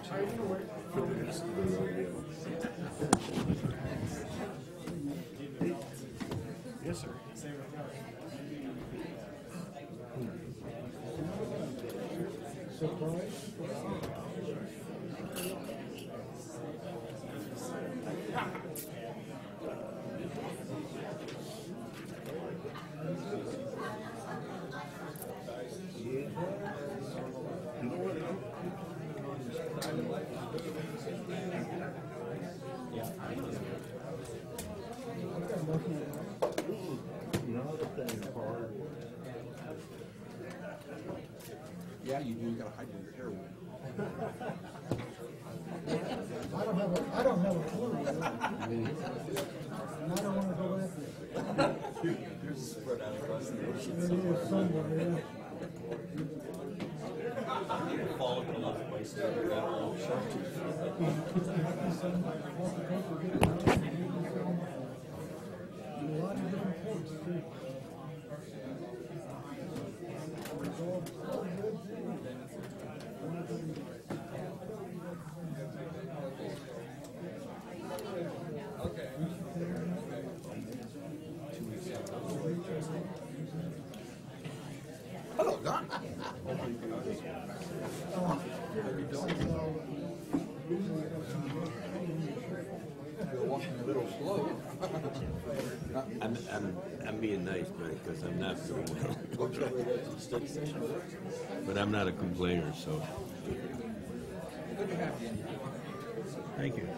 for the rest of the rodeo. Yes, sir. Surprise? Yeah, you do. You gotta hide your heroin. I don't have a clue. And I don't want to go after it. Yours is spread out across the ocean It is somewhere, yeah. You fall into another place to figure out all the shark tooth. A lot of different ports, too. It's all good. Hello, Don. You're walking a little slow. I'm being nice, buddy, because I'm not so well. But I'm not a complainer, so. Thank you.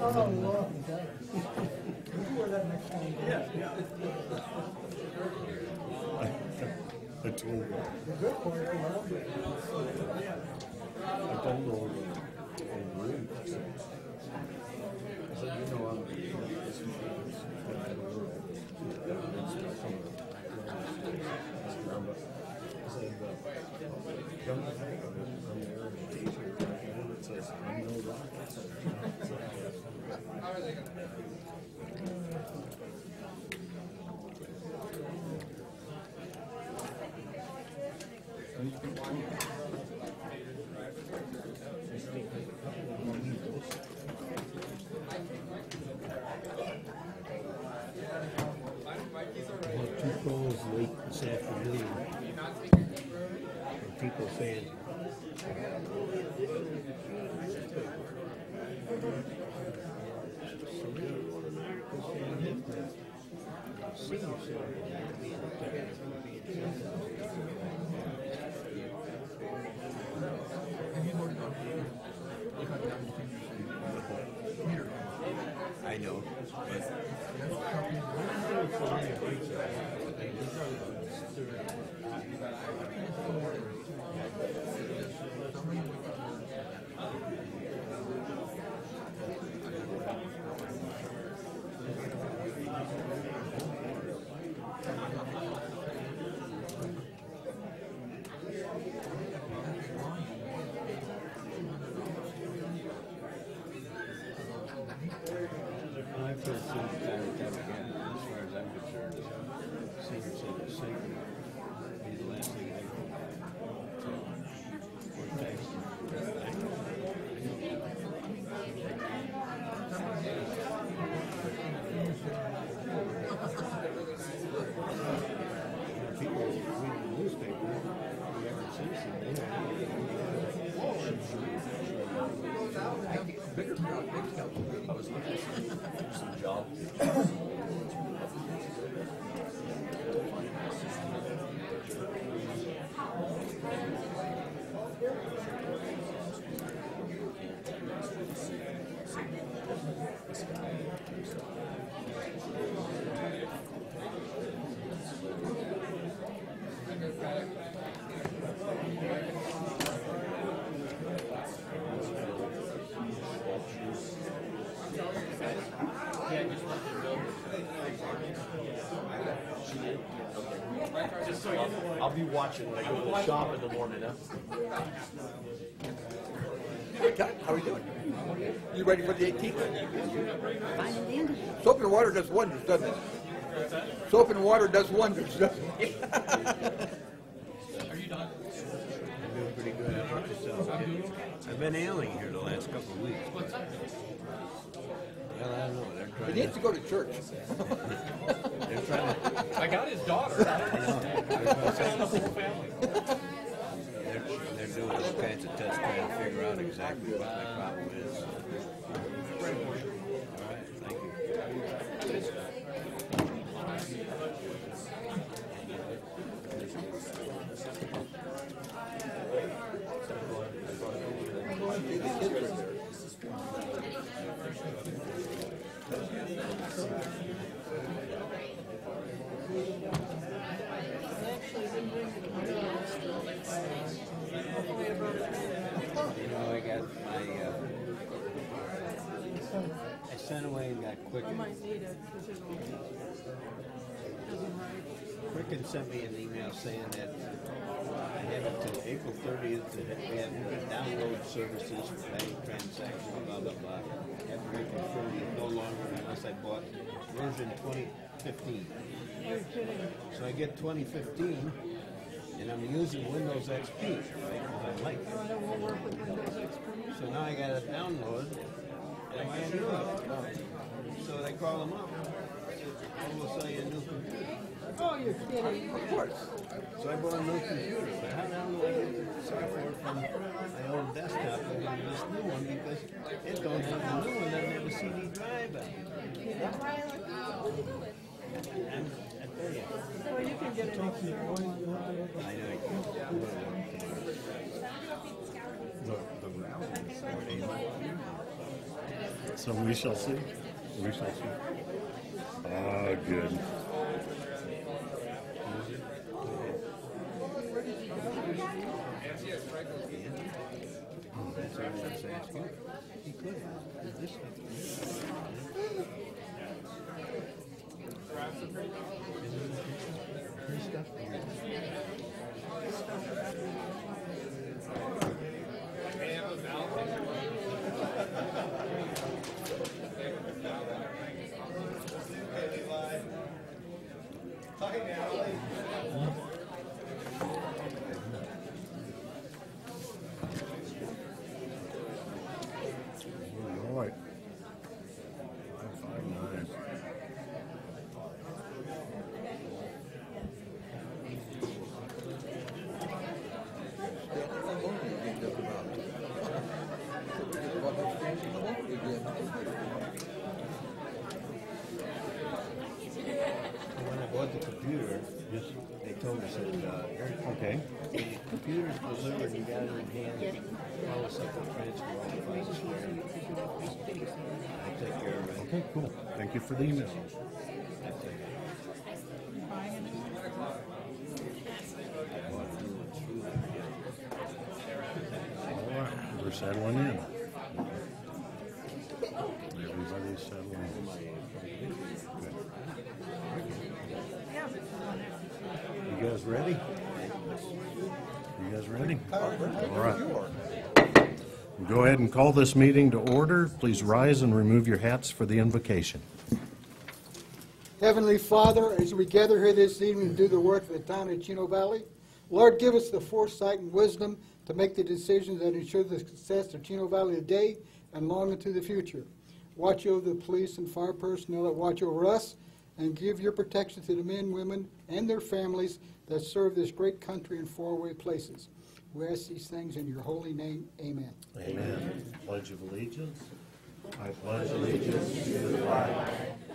Oh, Lord. You wear that next time. Yeah. I told her. The good part, I love it. I told her over room. I said, you know, I'm two calls late this afternoon. And people saying, I know. I feel so tired again, as far as I'm concerned. Senior said the same. Be the last thing I go for tax. People read the newspaper, the average citizen, Bigger crowd, big crowd. I was looking for some jobs. I'll be watching when I go to the shop in the morning. Huh? How are you doing? You ready for the 18th? Fine and dandy. Soap and water does wonders, doesn't it? Soap and water does wonders, doesn't it? I'm doing pretty good. How about yourself? I've been ailing here the last couple of weeks. Well, I don't know. They're He trying needs to go to church. they're trying to, I got his daughter. they're doing all kinds of tests trying to figure out exactly what my problem is. All right, thank you. You know, I got my, I sent away and got Quicken. Quicken sent me an email saying that I have until April 30th to have download services for bank transactions, blah, blah, blah. After April 30th, no longer unless I bought version 2015. So I get 2015, and I'm using Windows XP, right? Because I like it. So now I got to download, and I can't do it. So they call them up. I will sell you a new computer. Oh, you're kidding. Of course. So I bought a new computer, but how now do I get the software from my old desktop over to this new one because it don't have the new one, doesn't have a CD drive on it. I tell you. Well, you can get it off your own. I know you can. So we shall see. We shall see. Ah, good. That's what I was asking. He could have. This All right. 559. When I bought the computer, they told us that Okay. the computer's delivered, you got it in hand, all the stuff will transfer all the files there. I take care of it. Okay, cool. Thank you for the email. I take it. All right, we're settling in. Everybody's settling in. You guys ready? You guys ready? All right. We'll go ahead and call this meeting to order. Please rise and remove your hats for the invocation. Heavenly Father, as we gather here this evening to do the work of the town of Chino Valley, Lord, give us the foresight and wisdom to make the decisions that ensure the success of Chino Valley today and long into the future. Watch over the police and fire personnel that watch over us, and give your protection to the men, women, and their families that serve this great country in faraway places. We ask these things in your holy name. Amen. Amen. Pledge of allegiance. I pledge allegiance to the flag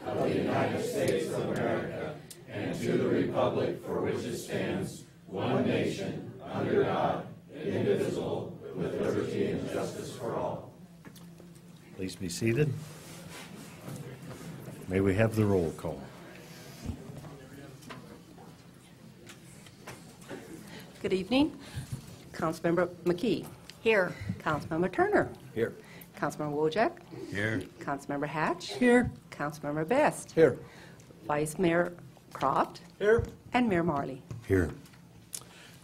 of the United States of America and to the republic for which it stands, one nation, under God, indivisible, with liberty and justice for all. Please be seated. May we have the roll call. Good evening. Councilmember McKee. Here. Councilmember Turner. Here. Councilmember Wojcik. Here. Councilmember Hatch. Here. Councilmember Best. Here. Vice Mayor Croft, Here. and Mayor Marley. Here.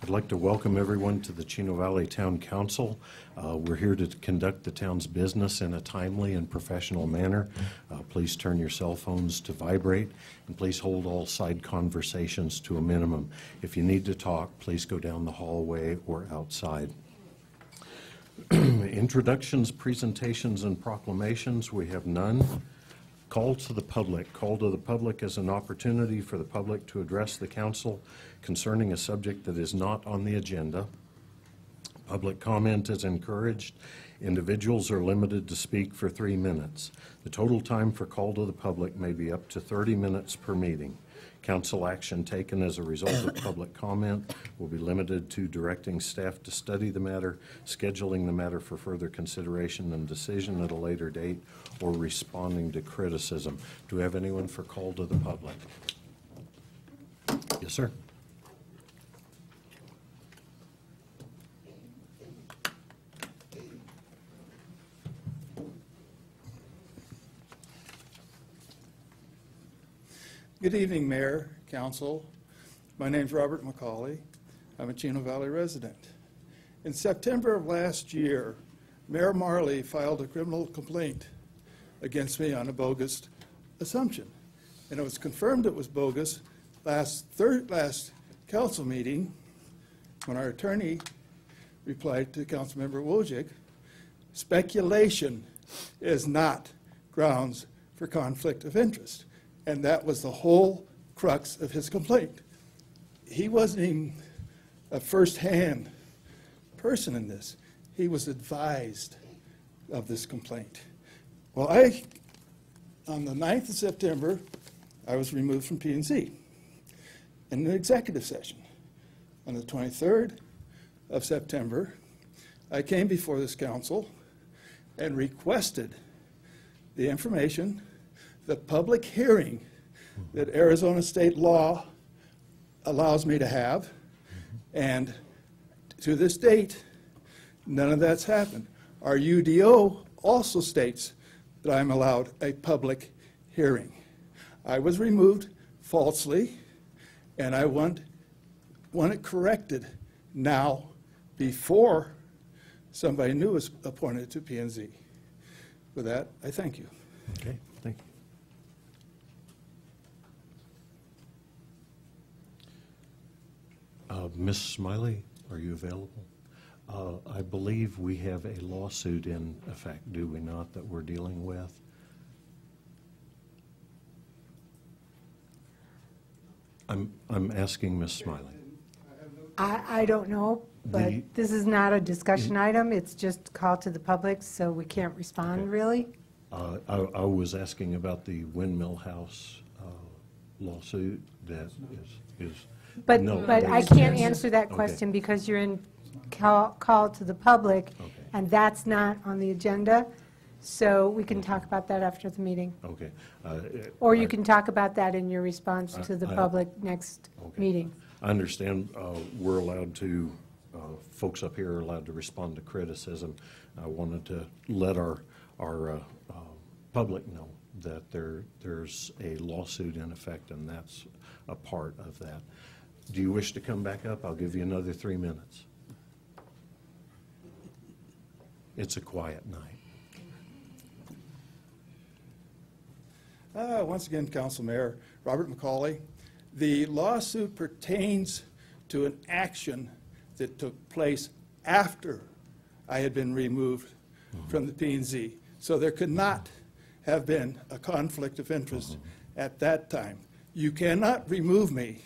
I'd like to welcome everyone to the Chino Valley Town Council. We're here to conduct the town's business in a timely and professional manner. Please turn your cell phones to vibrate, and please hold all side conversations to a minimum. If you need to talk, please go down the hallway or outside. Introductions, presentations, and proclamations, we have none. Call to the public. Call to the public is an opportunity for the public to address the council concerning a subject that is not on the agenda. Public comment is encouraged. Individuals are limited to speak for 3 minutes. The total time for call to the public may be up to 30 minutes per meeting. Council action taken as a result of public comment will be limited to directing staff to study the matter, scheduling the matter for further consideration and decision at a later date, or responding to criticism. Do we have anyone for call to the public? Yes, sir. Good evening, Mayor, Council. My name's Robert McCauley. I'm a Chino Valley resident. In September of last year, Mayor Marley filed a criminal complaint against me on a bogus assumption. And it was confirmed it was bogus last council meeting when our attorney replied to Councilmember Wojcik, speculation is not grounds for conflict of interest. And that was the whole crux of his complaint. He wasn't even a first-hand person in this. He was advised of this complaint. Well, on the 9th of September, I was removed from P&Z in an executive session. On the 23rd of September, I came before this council and requested the information, the public hearing that Arizona state law allows me to have, and to this date, none of that's happened. Our UDO also states that I'm allowed a public hearing. I was removed falsely, and I want it corrected now before somebody new is appointed to P&Z. With that, I thank you. Okay, thank you. Ms. Smiley, are you available? I believe we have a lawsuit in effect, do we not, that we're dealing with? I'm asking Ms. Smiley. I don't know, but this is not a discussion item. It's just call to the public, so we can't respond, really. I was asking about the Windmill House lawsuit that is. But No, I please. can't answer that Okay. question because you're in call to the public, Okay. and that's not on the agenda. So we can talk about that after the meeting. Okay. Or you can talk about that in your response to the public next Okay. meeting. I understand we're allowed to, folks up here are allowed to respond to criticism. I wanted to let our public know that there's a lawsuit in effect, and that's a part of that. Do you wish to come back up? I'll give you another 3 minutes. It's a quiet night. Once again, Council Mayor, Robert McCauley. The lawsuit pertains to an action that took place after I had been removed from the P&Z. So there could not have been a conflict of interest at that time. You cannot remove me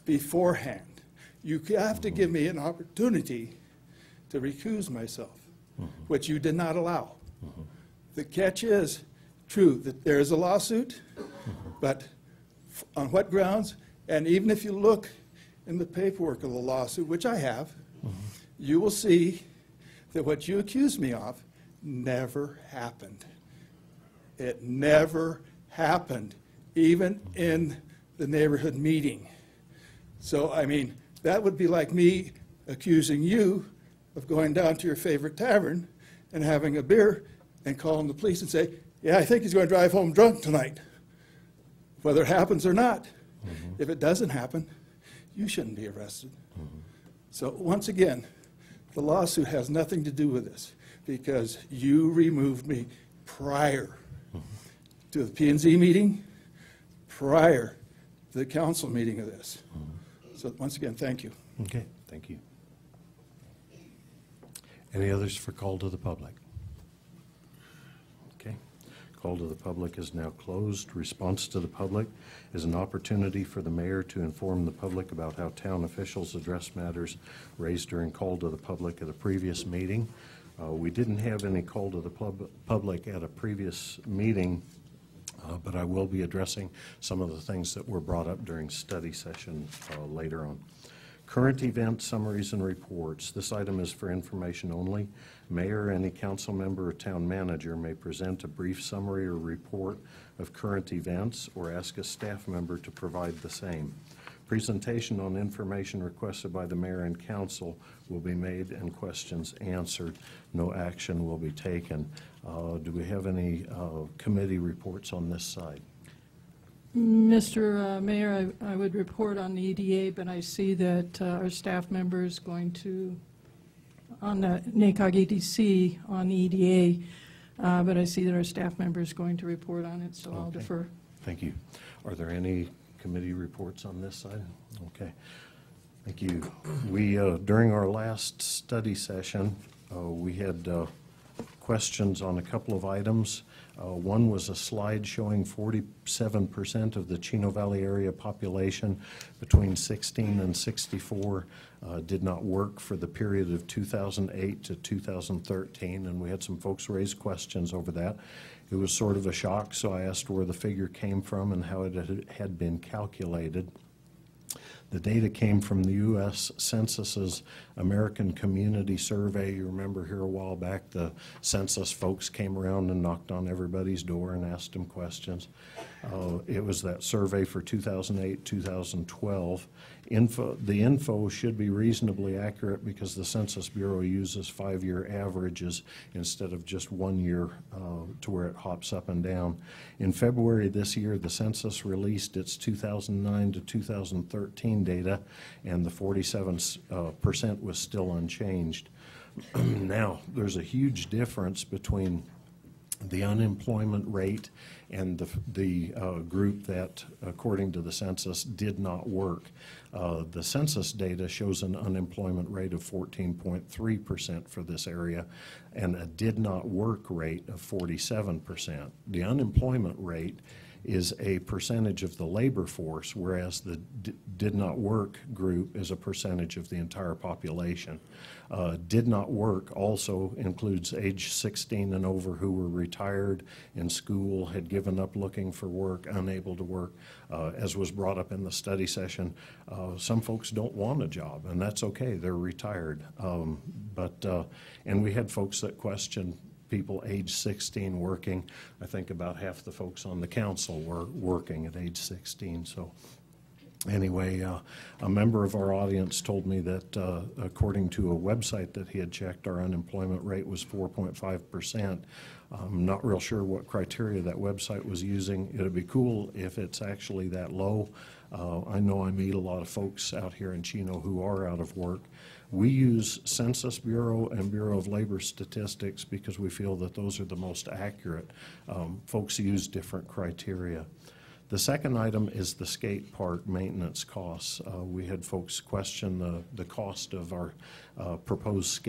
beforehand. You have to give me an opportunity to recuse myself, which you did not allow. The catch is, true, that there is a lawsuit, but on what grounds? And even if you look in the paperwork of the lawsuit, which I have, you will see that what you accuse me of never happened. It never happened, even in the neighborhood meeting. So, I mean, that would be like me accusing you of going down to your favorite tavern and having a beer and calling the police and say, yeah, I think he's going to drive home drunk tonight. Whether it happens or not, If it doesn't happen, you shouldn't be arrested. So once again, the lawsuit has nothing to do with this because you removed me prior to the P&Z meeting, prior to the council meeting of this. So once again, thank you. Okay, thank you. Any others for call to the public? Okay. Call to the public is now closed. Response to the public is an opportunity for the mayor to inform the public about how town officials address matters raised during call to the public at a previous meeting. We didn't have any call to the public at a previous meeting, but I will be addressing some of the things that were brought up during study session later on. Current event summaries and reports. This item is for information only. Mayor, any council member, or town manager may present a brief summary or report of current events or ask a staff member to provide the same. Presentation on information requested by the mayor and council will be made and questions answered. No action will be taken. Do we have any committee reports on this side? Mr. Mayor, I would report on the EDA, but I see that our staff member is going to, on the NACOG EDC on the EDA, but I see that our staff member is going to report on it, so I'll defer. Thank you. Are there any committee reports on this side? Okay. Thank you. We, during our last study session, we had questions on a couple of items. One was a slide showing 47% of the Chino Valley area population between 16 and 64 did not work for the period of 2008 to 2013, and we had some folks raise questions over that. It was sort of a shock, so I asked where the figure came from and how it had been calculated. The data came from the U.S. Census's American Community Survey. You remember here a while back, the census folks came around and knocked on everybody's door and asked them questions. It was that survey for 2008, 2012. The info should be reasonably accurate because the Census Bureau uses 5-year averages instead of just 1 year to where it hops up and down. In February this year, the census released its 2009 to 2013 data, and the 47% was still unchanged. Now, there's a huge difference between the unemployment rate and the group that, according to the census, did not work. The census data shows an unemployment rate of 14.3% for this area and a did not work rate of 47%. The unemployment rate is a percentage of the labor force, whereas the did not work group is a percentage of the entire population. Did not work also includes age 16 and over who were retired in school, had given up looking for work, unable to work. As was brought up in the study session, some folks don't want a job, and that's okay, they're retired. And we had folks that questioned people age 16 working. I think about half the folks on the council were working at age 16. So anyway, a member of our audience told me that according to a website that he had checked, our unemployment rate was 4.5%. I'm not real sure what criteria that website was using. It'd be cool if it's actually that low. I know I meet a lot of folks out here in Chino who are out of work. We use Census Bureau and Bureau of Labor Statistics because we feel that those are the most accurate. Folks use different criteria. The second item is the skate park maintenance costs. We had folks question the cost of our proposed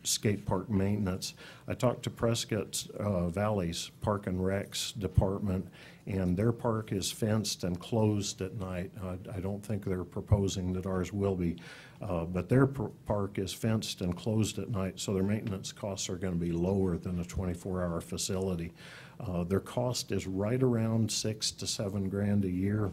skate park maintenance. I talked to Prescott Valley's Park and Recs department, and their park is fenced and closed at night. I don't think they're proposing that ours will be, but their park is fenced and closed at night, so their maintenance costs are going to be lower than a 24-hour facility. Their cost is right around $6 to $7 grand a year.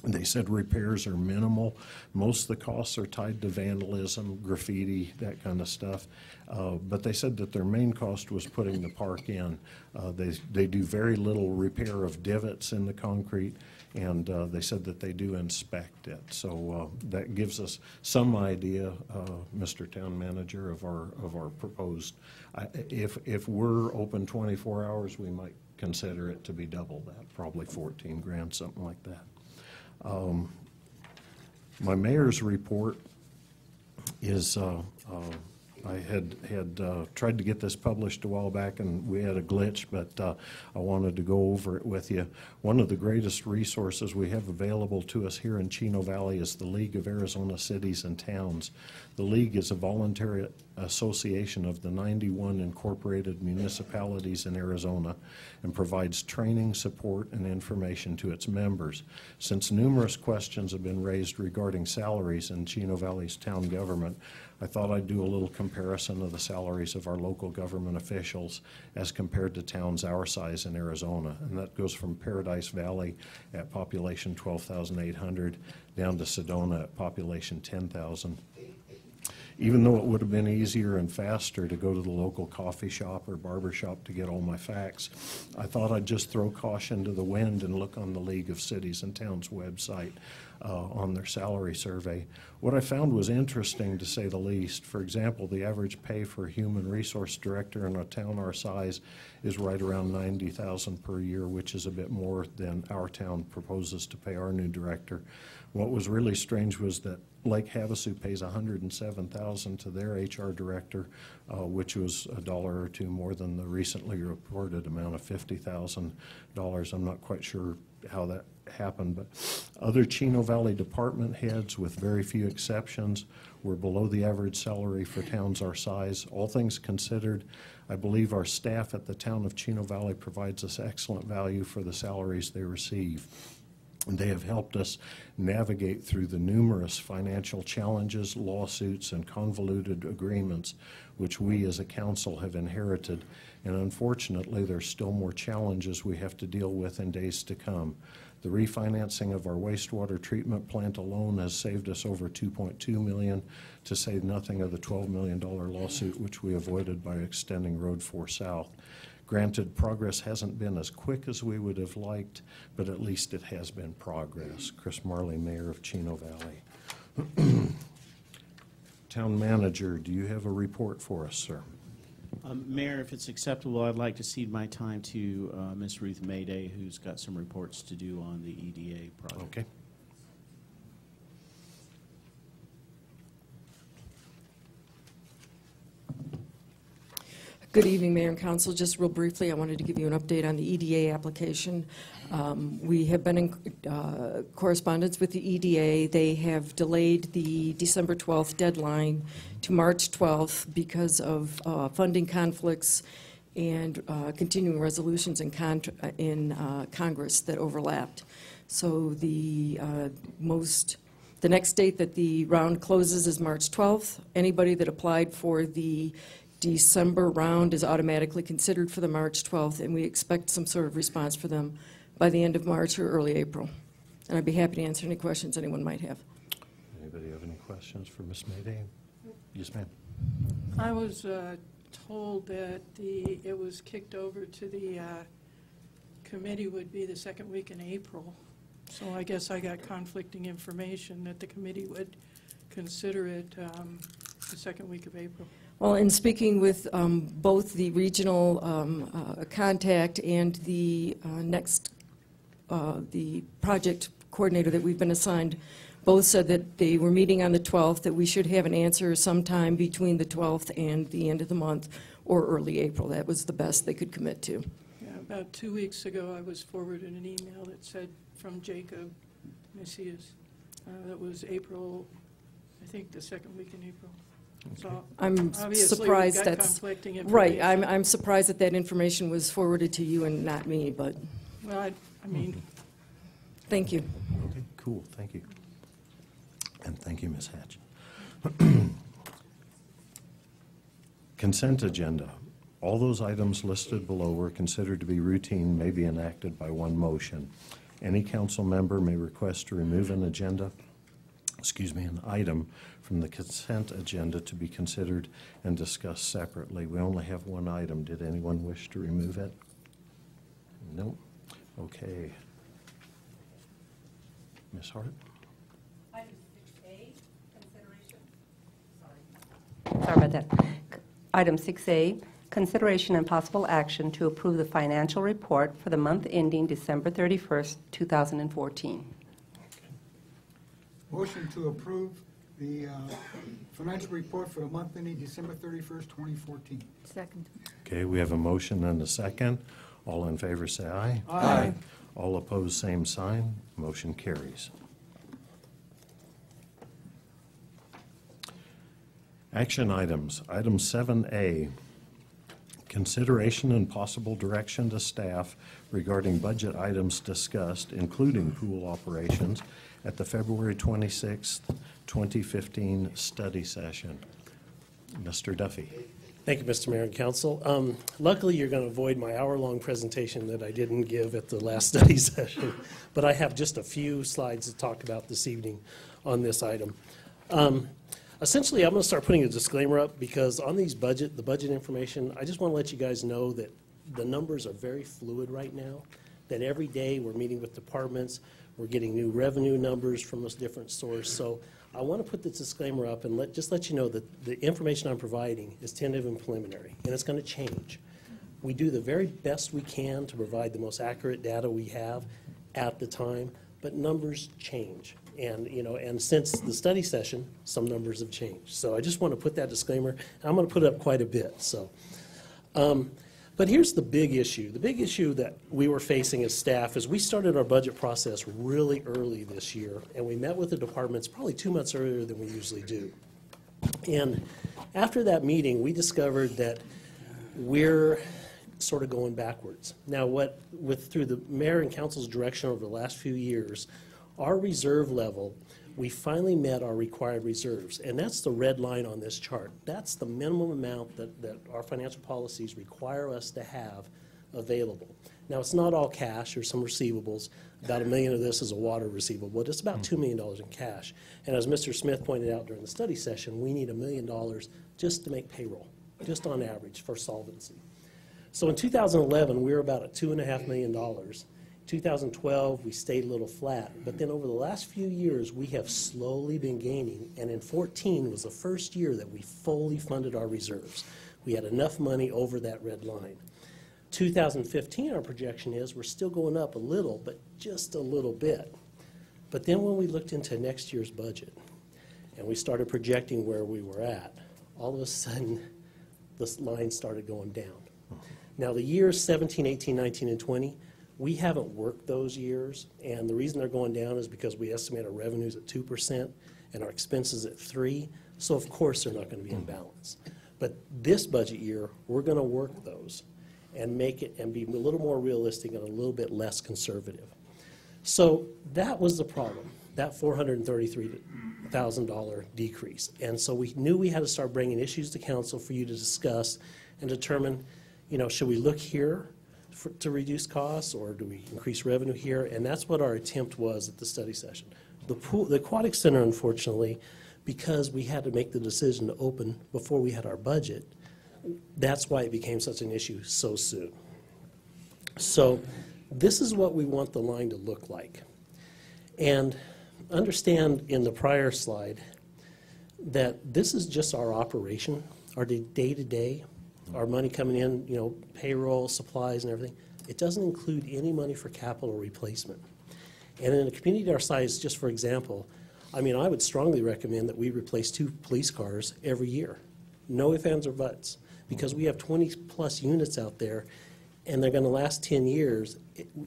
They said repairs are minimal. Most of the costs are tied to vandalism, graffiti, that kind of stuff. But they said that their main cost was putting the park in. They do very little repair of divots in the concrete, and they said that they do inspect it. So that gives us some idea, Mr. Town Manager, of our proposed. If we're open 24 hours, we might consider it to be double that, probably 14 grand, something like that. My mayor's report is, I had tried to get this published a while back, and we had a glitch, but I wanted to go over it with you. One of the greatest resources we have available to us here in Chino Valley is the League of Arizona Cities and Towns. The League is a voluntary association of the 91 incorporated municipalities in Arizona and provides training, support, and information to its members. Since numerous questions have been raised regarding salaries in Chino Valley's town government, I thought I'd do a little comparison of the salaries of our local government officials as compared to towns our size in Arizona. And that goes from Paradise Valley at population 12,800 down to Sedona at population 10,000. Even though it would have been easier and faster to go to the local coffee shop or barber shop to get all my facts, I thought I'd just throw caution to the wind and look on the League of Cities and Towns website on their salary survey. What I found was interesting, to say the least. For example, the average pay for a human resource director in a town our size is right around $90,000 per year, which is a bit more than our town proposes to pay our new director. What was really strange was that Lake Havasu pays $107,000 to their HR director, which was $1 or $2 more than the recently reported amount of $50,000. I'm not quite sure how that happened, but other Chino Valley department heads, with very few exceptions, were below the average salary for towns our size. All things considered, I believe our staff at the town of Chino Valley provides us excellent value for the salaries they receive. And they have helped us navigate through the numerous financial challenges, lawsuits, and convoluted agreements which we as a council have inherited. And unfortunately, there's still more challenges we have to deal with in days to come. The refinancing of our wastewater treatment plant alone has saved us over $2.2 million, to say nothing of the $12 million lawsuit which we avoided by extending Road 4 South. Granted, progress hasn't been as quick as we would have liked, but at least it has been progress. Chris Marley, Mayor of Chino Valley. Town Manager, do you have a report for us, sir? Mayor, if it's acceptable, I'd like to cede my time to Ms. Ruth Mayday, who's got some reports to do on the EDA project. Okay. Good evening, Mayor and Council. Just real briefly, I wanted to give you an update on the EDA application. We have been in correspondence with the EDA. They have delayed the December 12th deadline to March 12th because of funding conflicts and continuing resolutions in Congress that overlapped. So the next date that the round closes is March 12th. Anybody that applied for the December round is automatically considered for the March 12th, and we expect some sort of response for them by the end of March or early April. And I'd be happy to answer any questions anyone might have. Anybody have any questions for Ms. Mayday? Yes, ma'am. I was told that it was kicked over to the committee would be the second week in April. So I guess I got conflicting information that the committee would consider it the second week of April. Well, in speaking with both the regional contact and the the project coordinator that we've been assigned, both said that they were meeting on the 12th, that we should have an answer sometime between the 12th and the end of the month or early April. That was the best they could commit to. Yeah, about 2 weeks ago, I was forwarded an email that said from Jacob Messias. That was April, I think the second week in April. So I'm obviously surprised we've got that's conflicting right. information. I'm surprised that that information was forwarded to you and not me, but Well, I mean, thank you. Okay, cool, thank you. And thank you, Ms. Hatch. Consent agenda. All those items listed below were considered to be routine, may be enacted by one motion. Any council member may request to remove an item from the consent agenda to be considered and discussed separately. We only have one item. Did anyone wish to remove it? No? Okay. Ms. Hart? Item 6A, consideration. Sorry about that. Item 6A, consideration and possible action to approve the financial report for the month ending December 31st, 2014. Motion to approve the financial report for the month ending December 31st, 2014. Second. Okay, we have a motion and a second. All in favor say aye. Aye. All opposed, same sign. Motion carries. Action items. Item 7A, consideration and possible direction to staff regarding budget items discussed, including pool operations, at the February 26th, 2015 study session. Mr. Duffy. Thank you, Mr. Mayor and Council. Luckily, you're going to avoid my hour-long presentation that I didn't give at the last study session, but I have just a few slides to talk about this evening on this item. Essentially, I'm going to start putting a disclaimer up because on the budget information, I just want to let you guys know that the numbers are very fluid right now, that every day we're meeting with departments, we're getting new revenue numbers from those different sources. So I want to put this disclaimer up and just let you know that the information I'm providing is tentative and preliminary, and it's going to change. We do the very best we can to provide the most accurate data we have at the time, but numbers change. And, and since the study session, some numbers have changed. So I just want to put that disclaimer, and I'm going to put it up quite a bit. So, but here's the big issue. The big issue that we were facing as staff is we started our budget process really early this year, and we met with the departments probably 2 months earlier than we usually do. And after that meeting, we discovered that we're sort of going backwards. Now, through the mayor and council's direction over the last few years, our reserve level, we finally met our required reserves, and that's the red line on this chart. That's the minimum amount that our financial policies require us to have available. Now, it's not all cash. There's some receivables. About $1 million of this is a water receivable. It's about $2 million in cash. And as Mr. Smith pointed out during the study session, we need $1 million just to make payroll, just on average for solvency. So in 2011, we were about at $2.5 million. 2012, we stayed a little flat, but then over the last few years, we have slowly been gaining, and in 14 was the first year that we fully funded our reserves. We had enough money over that red line. 2015, our projection is we're still going up a little, but just a little bit. But then when we looked into next year's budget, and we started projecting where we were at, all of a sudden, this line started going down. Now, the years 17, 18, 19, and 20, we haven't worked those years, and the reason they're going down is because we estimate our revenues at 2% and our expenses at 3%, so of course they're not going to be in balance. But this budget year, we're going to work those and make it and be a little more realistic and a little bit less conservative. So that was the problem, that $433,000 decrease. And so we knew we had to start bringing issues to council for you to discuss and determine, should we look here to reduce costs, or do we increase revenue here? And that's what our attempt was at the study session. The Aquatic Center, unfortunately, because we had to make the decision to open before we had our budget, that's why it became such an issue so soon. So this is what we want the line to look like. And understand in the prior slide that this is just our operation, our day-to-day, our money coming in, payroll, supplies, and everything. It doesn't include any money for capital replacement. And in a community our size, just for example, I would strongly recommend that we replace 2 police cars every year. No ifs, ands, or buts, because we have 20-plus units out there, and they're going to last 10 years,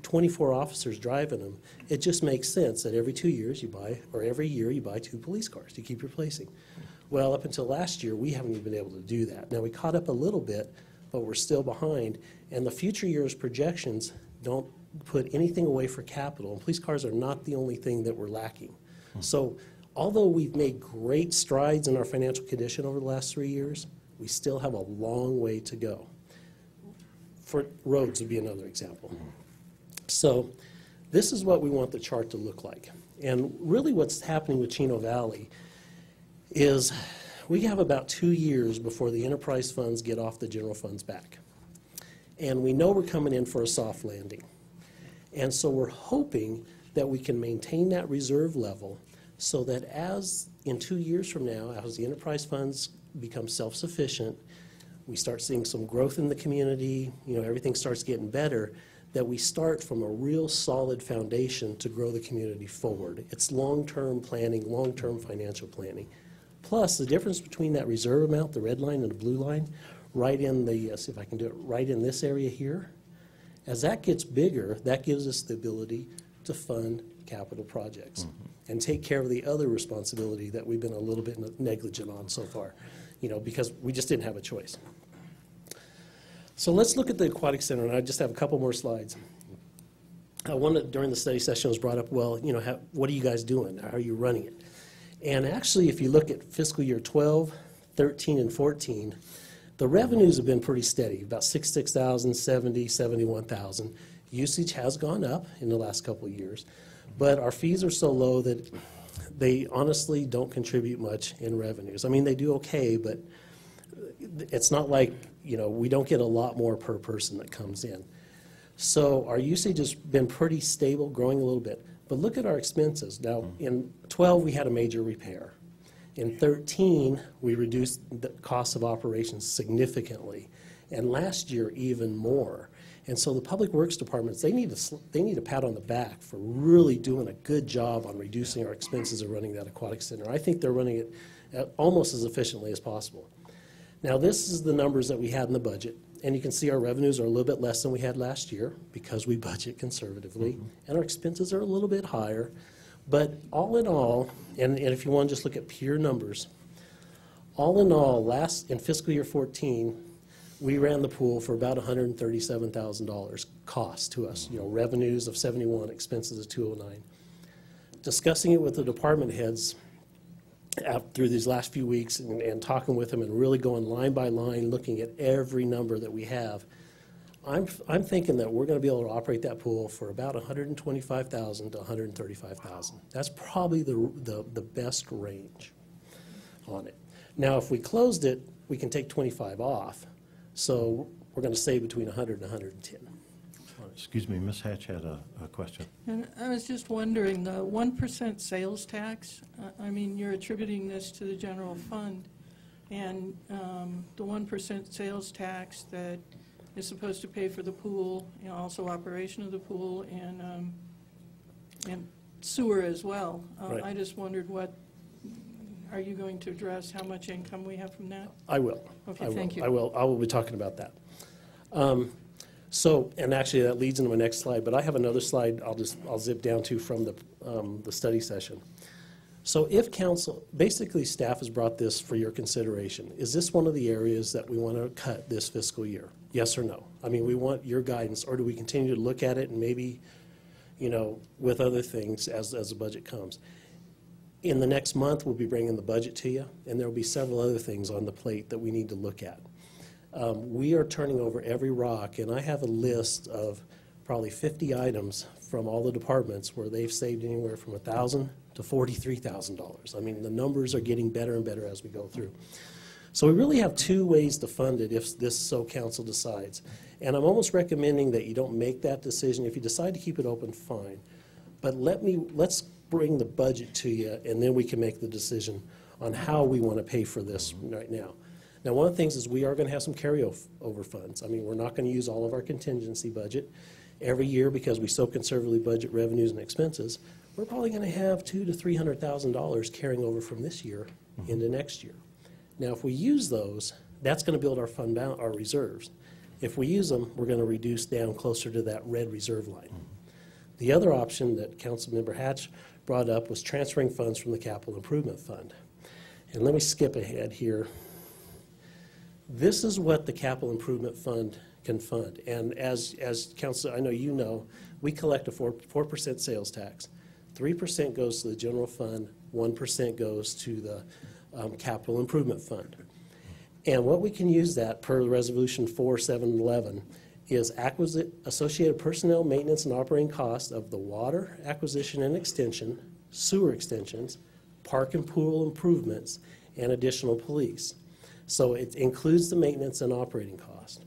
24 officers driving them. It just makes sense that every 2 years you buy, or every year you buy 2 police cars to keep replacing. Well, up until last year, we haven't even been able to do that. Now, we caught up a little bit, but we're still behind, and the future years' projections don't put anything away for capital, and police cars are not the only thing that we're lacking. So although we've made great strides in our financial condition over the last 3 years, we still have a long way to go. For roads would be another example. So this is what we want the chart to look like. And really what's happening with Chino Valley is we have about 2 years before the enterprise funds get off the general funds back. And we know we're coming in for a soft landing. And so we're hoping that we can maintain that reserve level so that as in 2 years from now, as the enterprise funds become self-sufficient, we start seeing some growth in the community, everything starts getting better, that we start from a real solid foundation to grow the community forward. It's long-term planning, long-term financial planning. Plus, the difference between that reserve amount, the red line and the blue line, right in the, see if I can do it, right in this area here, as that gets bigger, that gives us the ability to fund capital projects and take care of the other responsibility that we've been a little bit negligent on so far, you know, because we just didn't have a choice. So let's look at the aquatic center, and I just have a couple more slides. During the study session was brought up, well, you know, what are you guys doing? How are you running it? And actually, if you look at fiscal year 12, 13, and 14, the revenues have been pretty steady, about 66,000, 70, 71,000. Usage has gone up in the last couple of years, but our fees are so low that they honestly don't contribute much in revenues. I mean, they do okay, but it's not like, you know, we don't get a lot more per person that comes in. So our usage has been pretty stable, growing a little bit. But look at our expenses. Now, in 12, we had a major repair. In 13, we reduced the cost of operations significantly. And last year, even more. And so the public works departments, they need a pat on the back for really doing a good job on reducing our expenses of running that aquatic center. I think they're running it almost as efficiently as possible. Now, this is the numbers that we had in the budget. And you can see our revenues are a little bit less than we had last year because we budget conservatively. And our expenses are a little bit higher. But all in all, and if you want to just look at pure numbers, all in all, in fiscal year 14, we ran the pool for about $137,000 cost to us. You know, revenues of 71, expenses of 209. Discussing it with the department heads through these last few weeks and talking with them and really going line by line, looking at every number that we have, I'm thinking that we're going to be able to operate that pool for about $125,000 to $135,000. That's probably the best range on it. Now, if we closed it, we can take 25 off. So we're going to save between 100 and 110. Excuse me, Ms. Hatch had a question. And I was just wondering, the 1% sales tax, I mean, you're attributing this to the general fund, and the 1% sales tax that is supposed to pay for the pool, you know, also operation of the pool, and sewer as well. Right. I just wondered are you going to address how much income we have from that? I will. Okay, thank you. I will be talking about that. And actually that leads into my next slide, but I have another slide I'll zip down to from the study session. So if council, basically staff has brought this for your consideration. Is this one of the areas that we want to cut this fiscal year? Yes or no? I mean, we want your guidance, or do we continue to look at it and maybe, you know, with other things as the budget comes? In the next month, we'll be bringing the budget to you, and there will be several other things on the plate that we need to look at. We are turning over every rock, and I have a list of probably 50 items from all the departments where they've saved anywhere from $1,000 to $43,000. I mean, the numbers are getting better and better as we go through. So we really have two ways to fund it if this council decides. And I'm almost recommending that you don't make that decision. If you decide to keep it open, fine. But let's bring the budget to you, and then we can make the decision on how we want to pay for this right now. Now, one of the things is we are going to have some carryover funds. I mean, we're not going to use all of our contingency budget every year because we so conservatively budget revenues and expenses. We're probably going to have $200,000 to $300,000 carrying over from this year into next year. Now, if we use those, that's going to build our reserves. If we use them, we're going to reduce down closer to that red reserve line. The other option that Councilmember Hatch brought up was transferring funds from the Capital Improvement Fund. And let me skip ahead here. This is what the Capital Improvement Fund can fund. And as Council, I know you know, we collect a 4% sales tax. 3% goes to the general fund, 1% goes to the Capital Improvement Fund. And what we can use that per Resolution 4711 is associated personnel, maintenance, and operating costs of the water acquisition and extension, sewer extensions, park and pool improvements, and additional police. So it includes the maintenance and operating cost.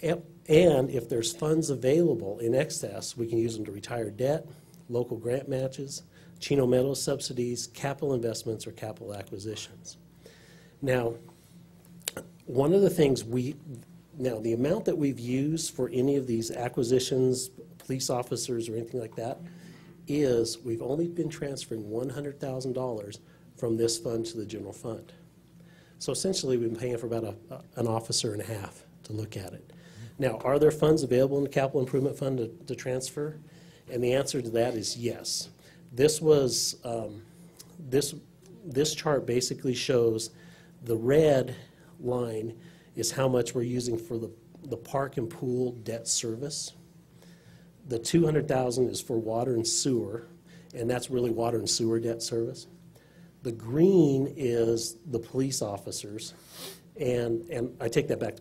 And if there's funds available in excess, we can use them to retire debt, local grant matches, Chino Meadows subsidies, capital investments, or capital acquisitions. Now, one of the things Now, the amount that we've used for any of these acquisitions, police officers or anything like that, is we've only been transferring $100,000 from this fund to the general fund. So essentially, we've been paying for about an officer and a half to look at it. Now, are there funds available in the capital improvement fund to transfer? And the answer to that is yes. This was, this chart basically shows the red line is how much we're using for the park and pool debt service. The 200,000 is for water and sewer, and that's really water and sewer debt service. The green is the police officers, and I take that back.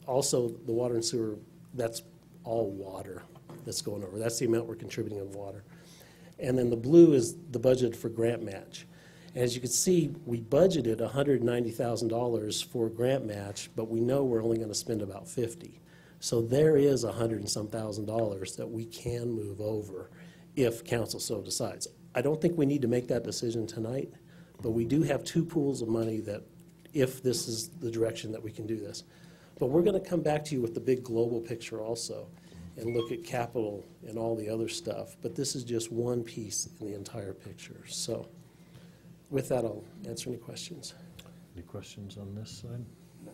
Also, the water and sewer, that's all water that's going over. That's the amount we're contributing on water. And then the blue is the budget for grant match. As you can see, we budgeted $190,000 for grant match, but we know we're only going to spend about $50,000. So there is $100 and some thousand that we can move over if council so decides. I don't think we need to make that decision tonight, but we do have two pools of money that if this is the direction that we can do this. But we're going to come back to you with the big global picture also and look at capital and all the other stuff. But this is just one piece in the entire picture. So with that, I'll answer any questions. Any questions on this side? No.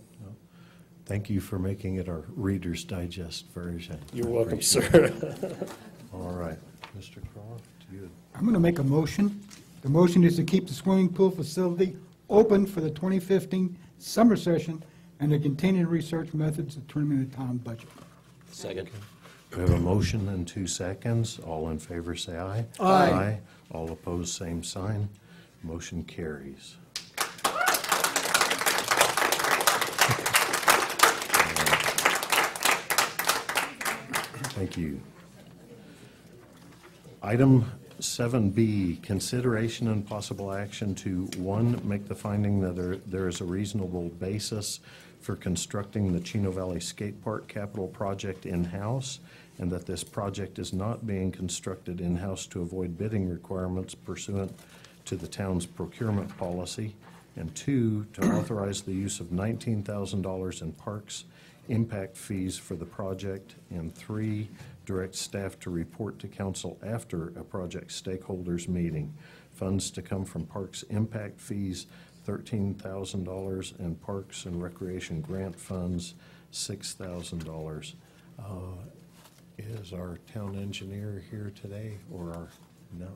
Thank you for making it our Reader's Digest version. You're welcome, sir. All right. Mr. Croft, you. I'm going to make a motion. The motion is to keep the swimming pool facility open for the 2015 summer session and to continue to research methods of trimming the town budget. Second. We have a motion and 2 seconds. All in favor say aye. Aye. Aye. All opposed, same sign. Motion carries. Thank you. Item 7B, consideration and possible action to, 1, make the finding that there is a reasonable basis for constructing the Chino Valley Skate Park capital project in-house, and that this project is not being constructed in-house to avoid bidding requirements pursuant to the town's procurement policy, and 2, to authorize the use of $19,000 in parks impact fees for the project, and 3, direct staff to report to council after a project stakeholders meeting. Funds to come from parks impact fees, $13,000, and parks and recreation grant funds, $6,000. Is our town engineer here today, or our, no?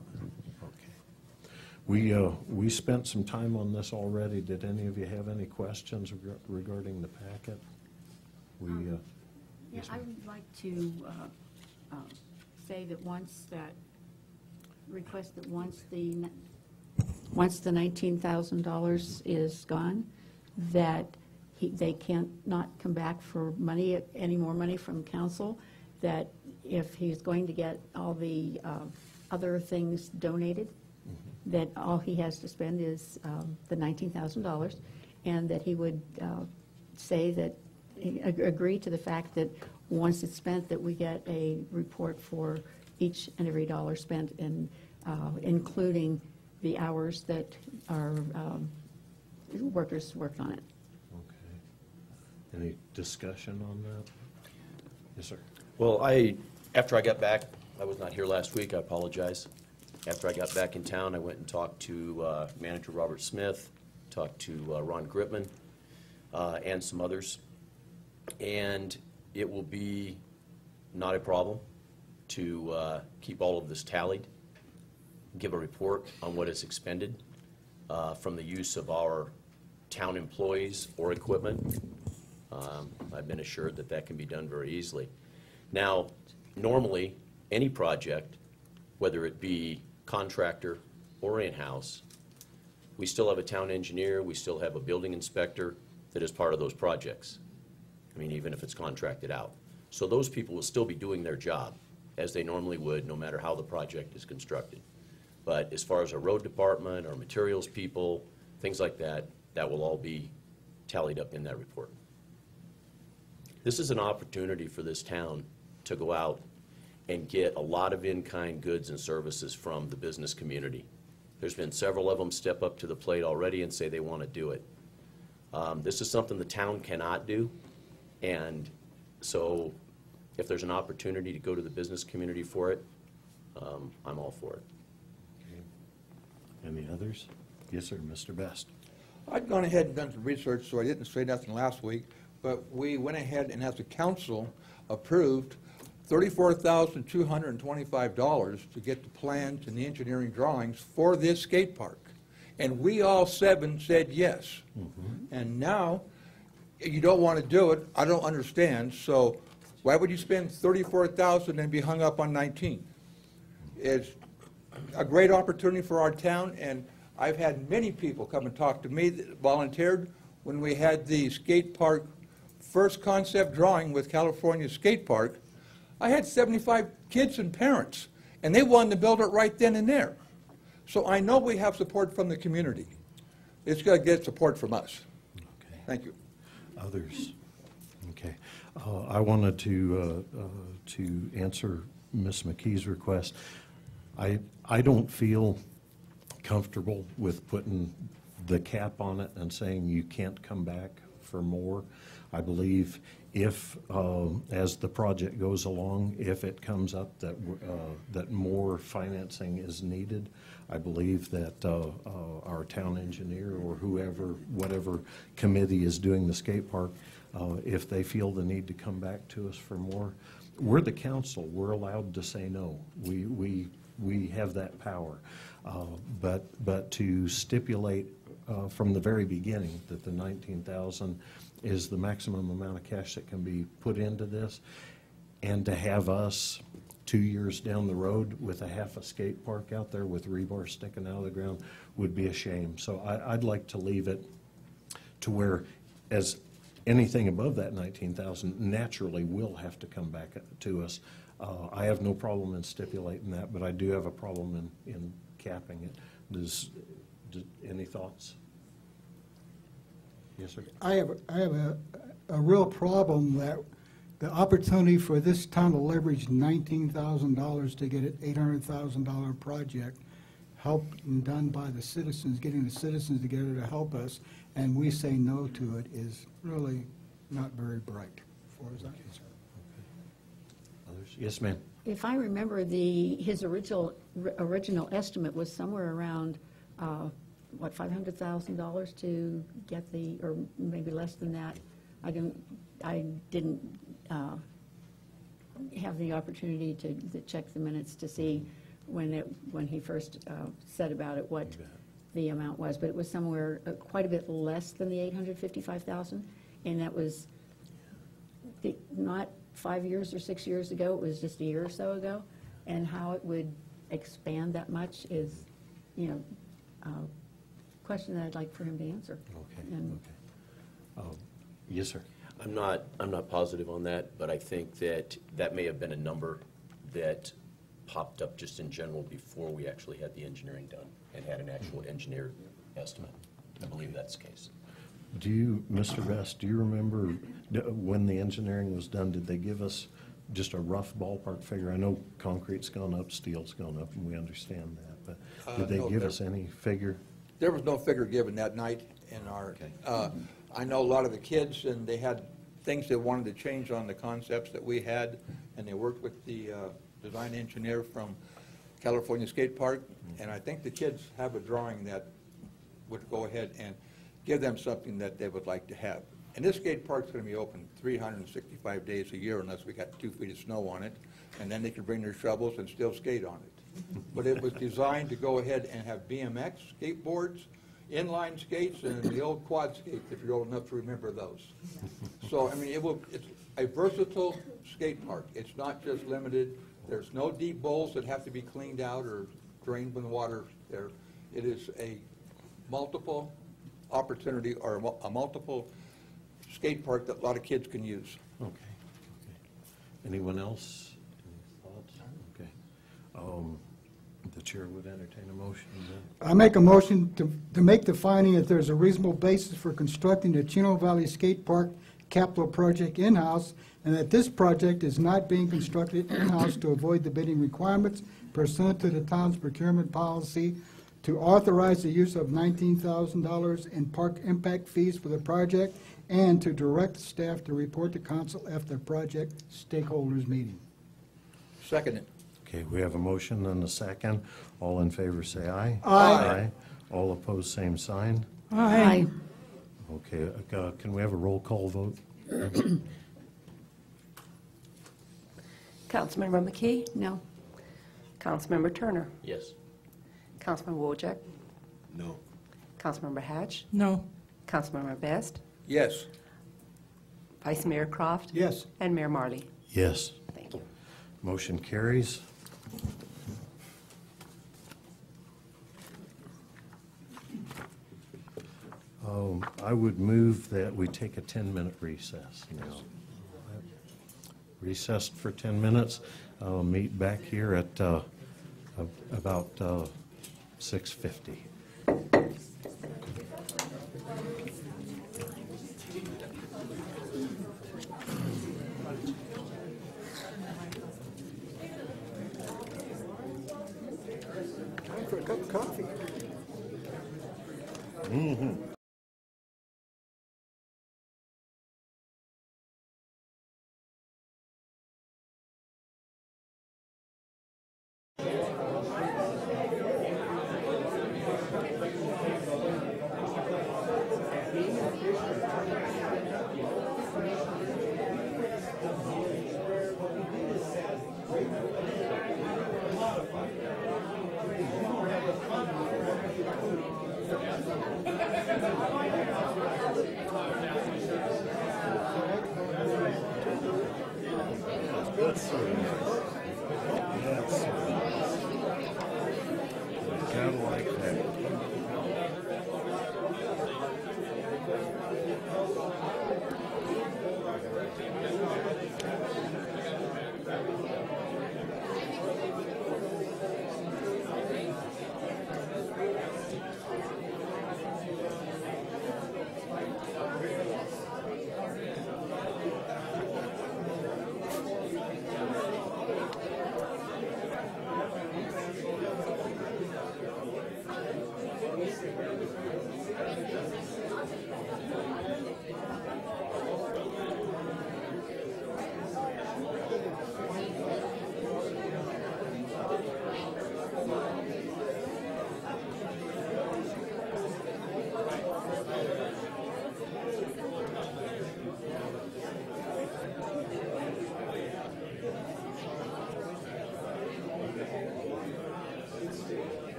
Okay. We spent some time on this already. Did any of you have any questions regarding the packet? Yeah, I would like to say that once that, request that once the $19,000 is gone, that they can't not come back for money, any more money from council, that if he's going to get all the other things donated, that all he has to spend is the $19,000, and that he would say that, agree to the fact that once it's spent, that we get a report for each and every dollar spent, and including the hours that our workers worked on it. Okay. Any discussion on that? Yes, sir. Well, after I got back, I was not here last week, I apologize. After I got back in town, I went and talked to Manager Robert Smith, talked to Ron Gripman, and some others. And it will be not a problem to keep all of this tallied, give a report on what is expended from the use of our town employees or equipment. I've been assured that that can be done very easily. Now, normally, any project, whether it be contractor or in-house, we still have a town engineer, we still have a building inspector that is part of those projects. I mean, even if it's contracted out. So those people will still be doing their job as they normally would, no matter how the project is constructed. But as far as our road department, our materials people, things like that, that will all be tallied up in that report. This is an opportunity for this town to go out and get a lot of in-kind goods and services from the business community. There's been several of them step up to the plate already and say they want to do it. This is something the town cannot do. And so if there's an opportunity to go to the business community for it, I'm all for it. Any others? Yes, sir, Mr. Best. I'd gone ahead and done some research, so I didn't say nothing last week, but we went ahead and as a council approved $34,225 to get the plans and the engineering drawings for this skate park. And we all 7 said yes. And now, you don't want to do it, I don't understand, so why would you spend $34,000 and be hung up on 19? It's a great opportunity for our town, and I've had many people come and talk to me that volunteered when we had the skate park first concept drawing with California Skate Park. I had 75 kids and parents, and they wanted to build it right then and there. So I know we have support from the community. It's got to get support from us. Okay. Thank you. Others? Okay. I wanted to answer Ms. McKee's request. I don't feel comfortable with putting the cap on it and saying you can't come back for more. I believe if, as the project goes along, if it comes up that, that more financing is needed, I believe that our town engineer or whoever, whatever committee is doing the skate park, if they feel the need to come back to us for more, we're the council. We're allowed to say no. We have that power. But to stipulate from the very beginning that the $19,000 is the maximum amount of cash that can be put into this, and to have us 2 years down the road with a half a skate park out there with rebar sticking out of the ground would be a shame. So I'd like to leave it to where, as anything above that $19,000 naturally will have to come back to us. I have no problem in stipulating that, but I do have a problem in capping it. Any thoughts? Yes, sir. I have a real problem that the opportunity for this town to leverage $19,000 to get an $800,000 project helped and done by the citizens, getting the citizens together to help us, and we say no to it is really not very bright, as far as I'm concerned. Others? Yes, ma'am. If I remember, his original estimate was somewhere around, what, $500,000 to get the, or maybe less than that. I didn't have the opportunity to check the minutes to see when he first said about it what the amount was, but it was somewhere quite a bit less than the $855,000, and that was not 5 years or 6 years ago. It was just a year or so ago, and how it would expand that much is, a question that I'd like for him to answer. Okay. And yes, sir. I'm not positive on that, but I think that may have been a number that popped up just in general before we actually had the engineering done and had an actual engineered estimate. I believe that's the case. Do you, Mr. Best, do you remember when the engineering was done, did they give us just a rough ballpark figure? I know concrete's gone up, steel's gone up, and we understand that, but did they give us any figure? There was no figure given that night in our, I know a lot of the kids, and they had things they wanted to change on the concepts that we had, and they worked with the design engineer from California Skate Park, and I think the kids have a drawing that would go ahead and give them something that they would like to have. And this skate park's going to be open 365 days a year unless we got 2 feet of snow on it, and then they can bring their shovels and still skate on it. But it was designed to go ahead and have BMX, skateboards, inline skates, and the old quad skates, if you're old enough to remember those. So, I mean, it's a versatile skate park. It's not just limited. There's no deep bowls that have to be cleaned out or drained when the water there. It is a multiple opportunity or a multiple skate park that a lot of kids can use. Okay. Anyone else? Any thoughts? Okay. The chair would entertain a motion then. I make a motion to make the finding that there's a reasonable basis for constructing the Chino Valley Skate Park capital project in-house, and that this project is not being constructed in-house to avoid the bidding requirements pursuant to the town's procurement policy, to authorize the use of $19,000 in park impact fees for the project, and to direct staff to report to council after the project stakeholders meeting. Second it. Okay, we have a motion and a second. All in favor, say aye. Aye. All opposed, same sign. Aye. Okay, can we have a roll call vote? Councilmember McKee? No. Councilmember Turner? Yes. Councilmember Wojcik? No. Councilmember Hatch? No. Councilmember Best? Yes. Vice Mayor Croft? Yes. And Mayor Marley? Yes. Thank you. Motion carries. I would move that we take a 10-minute recess now. Recessed for 10 minutes. Meet back here at about 6:50. Time for a cup of coffee. That's so nice. That's so nice. Kind of like that.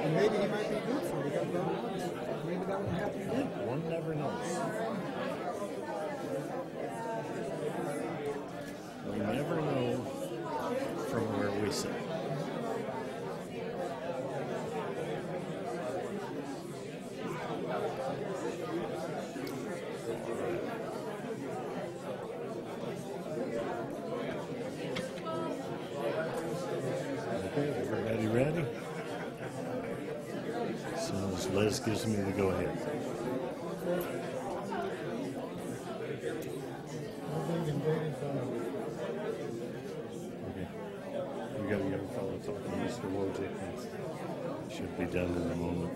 And maybe he might be good for it. Maybe that won't happen again. One never knows. We never know from where we sit. Okay, everybody ready? As soon as Liz gives me the go-ahead. Okay. We got a young fellow talking to Mr. Wojcik. Should be done in a moment.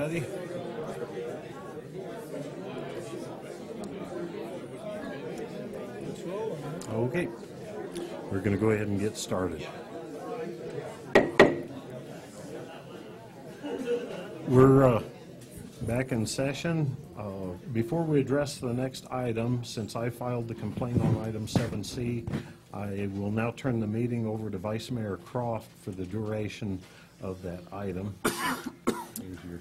everybody. Okay, we're going to go ahead and get started. We're back in session. Before we address the next item, since I filed the complaint on item 7C, I will now turn the meeting over to Vice Mayor Croft for the duration of that item. Here's your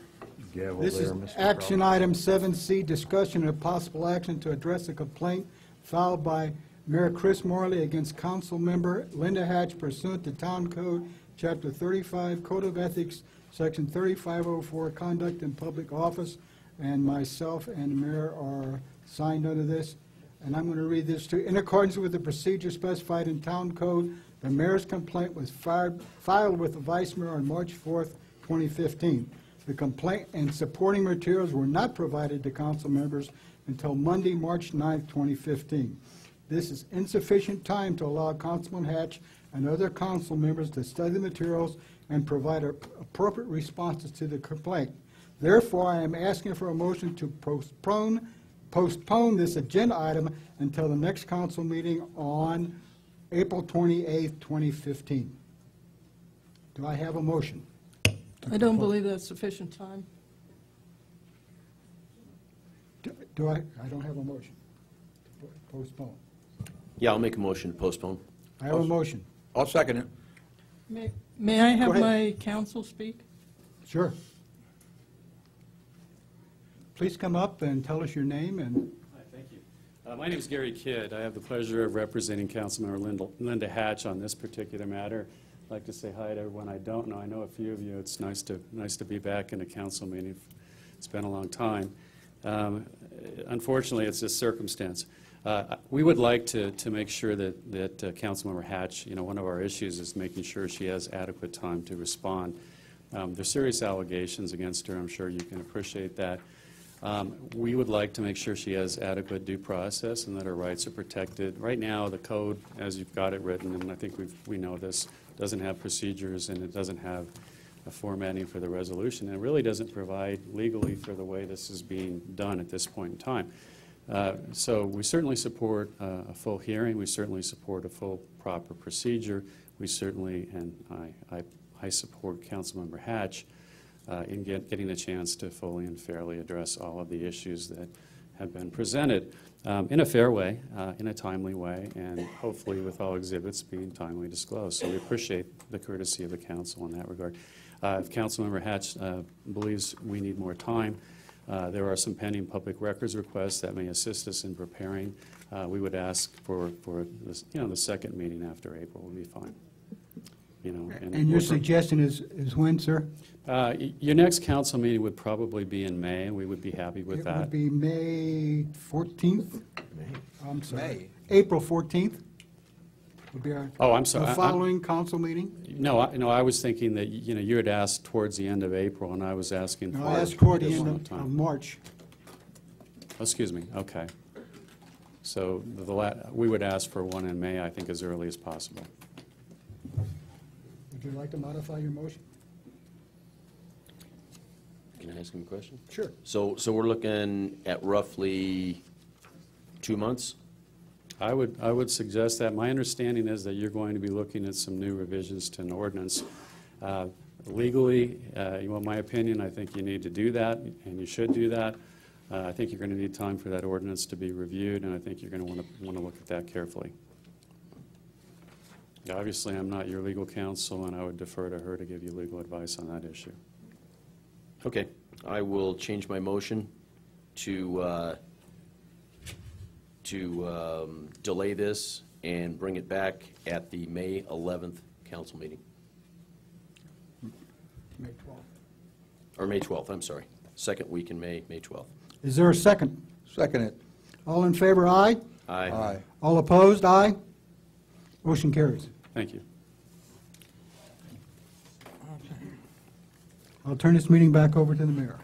gavel This is there, Mr. action Croft. item 7C, discussion of possible action to address a complaint filed by Mayor Chris Morley against council member Linda Hatch pursuant to Town Code, Chapter 35, Code of Ethics, Section 3504, Conduct in Public Office, and myself and the mayor are signed under this. And I'm going to read this too. In accordance with the procedure specified in Town Code, the mayor's complaint was filed with the vice mayor on March 4th, 2015. The complaint and supporting materials were not provided to council members until Monday, March 9th, 2015. This is insufficient time to allow Councilman Hatch and other council members to study the materials and provide appropriate responses to the complaint. Therefore, I am asking for a motion to postpone this agenda item until the next council meeting on April 28th, 2015. Do I have a motion? I don't believe that's sufficient time. Do I don't have a motion. Postpone. Yeah, I'll make a motion to postpone. I have a motion. I'll second it. May I have Go ahead. my counsel speak? Sure. Please come up and tell us your name and. Hi, thank you. My name is Gary Kidd. I have the pleasure of representing Councilmember Linda Hatch on this particular matter. I'd like to say hi to everyone I don't know. I know a few of you. It's nice to be back in a council meeting. It's been a long time. Unfortunately, it's this circumstance. We would like to make sure that Councilmember Hatch, one of our issues is making sure she has adequate time to respond. There's serious allegations against her. I'm sure you can appreciate that. We would like to make sure she has adequate due process and that her rights are protected. Right now, the code, as you've got it written, and I think we know this, doesn't have procedures and it doesn't have a formatting for the resolution, and it really doesn't provide legally for the way this is being done at this point in time. So we certainly support a full hearing. We certainly support a full proper procedure. We certainly, and I support Councilmember Hatch in getting a chance to fully and fairly address all of the issues that have been presented in a fair way, in a timely way, and hopefully with all exhibits being timely disclosed. So we appreciate the courtesy of the council in that regard. If Councilmember Hatch believes we need more time, there are some pending public records requests that may assist us in preparing. We would ask for this, the second meeting after April will be fine. And your suggestion is when, sir? Your next council meeting would probably be in May, and we would be happy with that. It would be May 14th? I'm sorry. May. April 14th would be our. Oh, I'm sorry. The following council meeting? No, I was thinking that, you had asked towards the end of April, and I was asking for No, I asked toward the end additional of time. March. Oh, excuse me, okay. So we would ask for one in May, I think, as early as possible. Would you like to modify your motion? Can I ask him a question? Sure. So we're looking at roughly 2 months? I would suggest that. My understanding is that you're going to be looking at some new revisions to an ordinance. Legally, you want my opinion, I think you need to do that, and you should do that. I think you're going to need time for that ordinance to be reviewed, and I think you're going to want to look at that carefully. Obviously, I'm not your legal counsel, and I would defer to her to give you legal advice on that issue. Okay, I will change my motion to delay this and bring it back at the May 11th council meeting. May 12th. Or May 12th, I'm sorry. Second week in May, May 12th. Is there a second? Second it. All in favor, aye? Aye. Aye. All opposed, aye? Motion carries. Thank you. I'll turn this meeting back over to the mayor.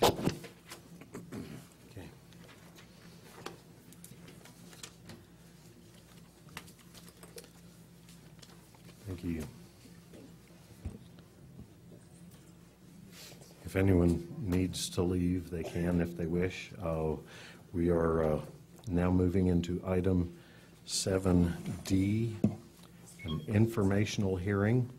Okay. Thank you. If anyone needs to leave, they can if they wish. We are now moving into item 7D, an informational hearing.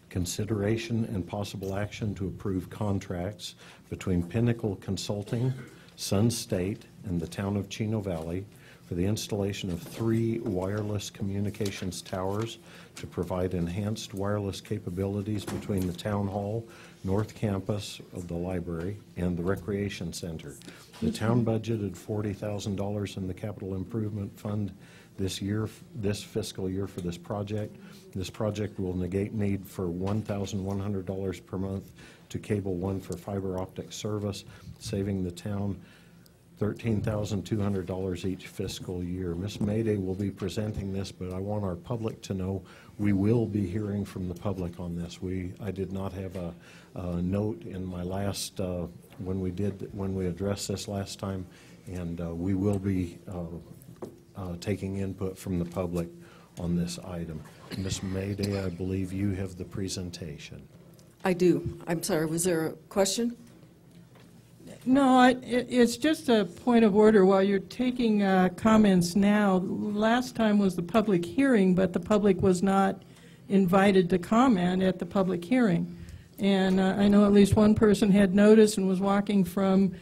Consideration and possible action to approve contracts between Pinnacle Consulting, Sun State, and the town of Chino Valley for the installation of 3 wireless communications towers to provide enhanced wireless capabilities between the town hall, north campus of the library, and the recreation center. The town budgeted $40,000 in the capital improvement fund this fiscal year for this project. This project will negate need for $1,100 per month to Cable One for fiber optic service, saving the town $13,200 each fiscal year. Ms. Mayday will be presenting this, but I want our public to know we will be hearing from the public on this. I did not have a note in my last, when we addressed this last time, and we will be taking input from the public on this item. Ms. Mayday, I believe you have the presentation. I do. I'm sorry, was there a question? No, it's just a point of order. While you're taking comments now, last time was the public hearing, but the public was not invited to comment at the public hearing. And I know at least one person had noticed and was walking from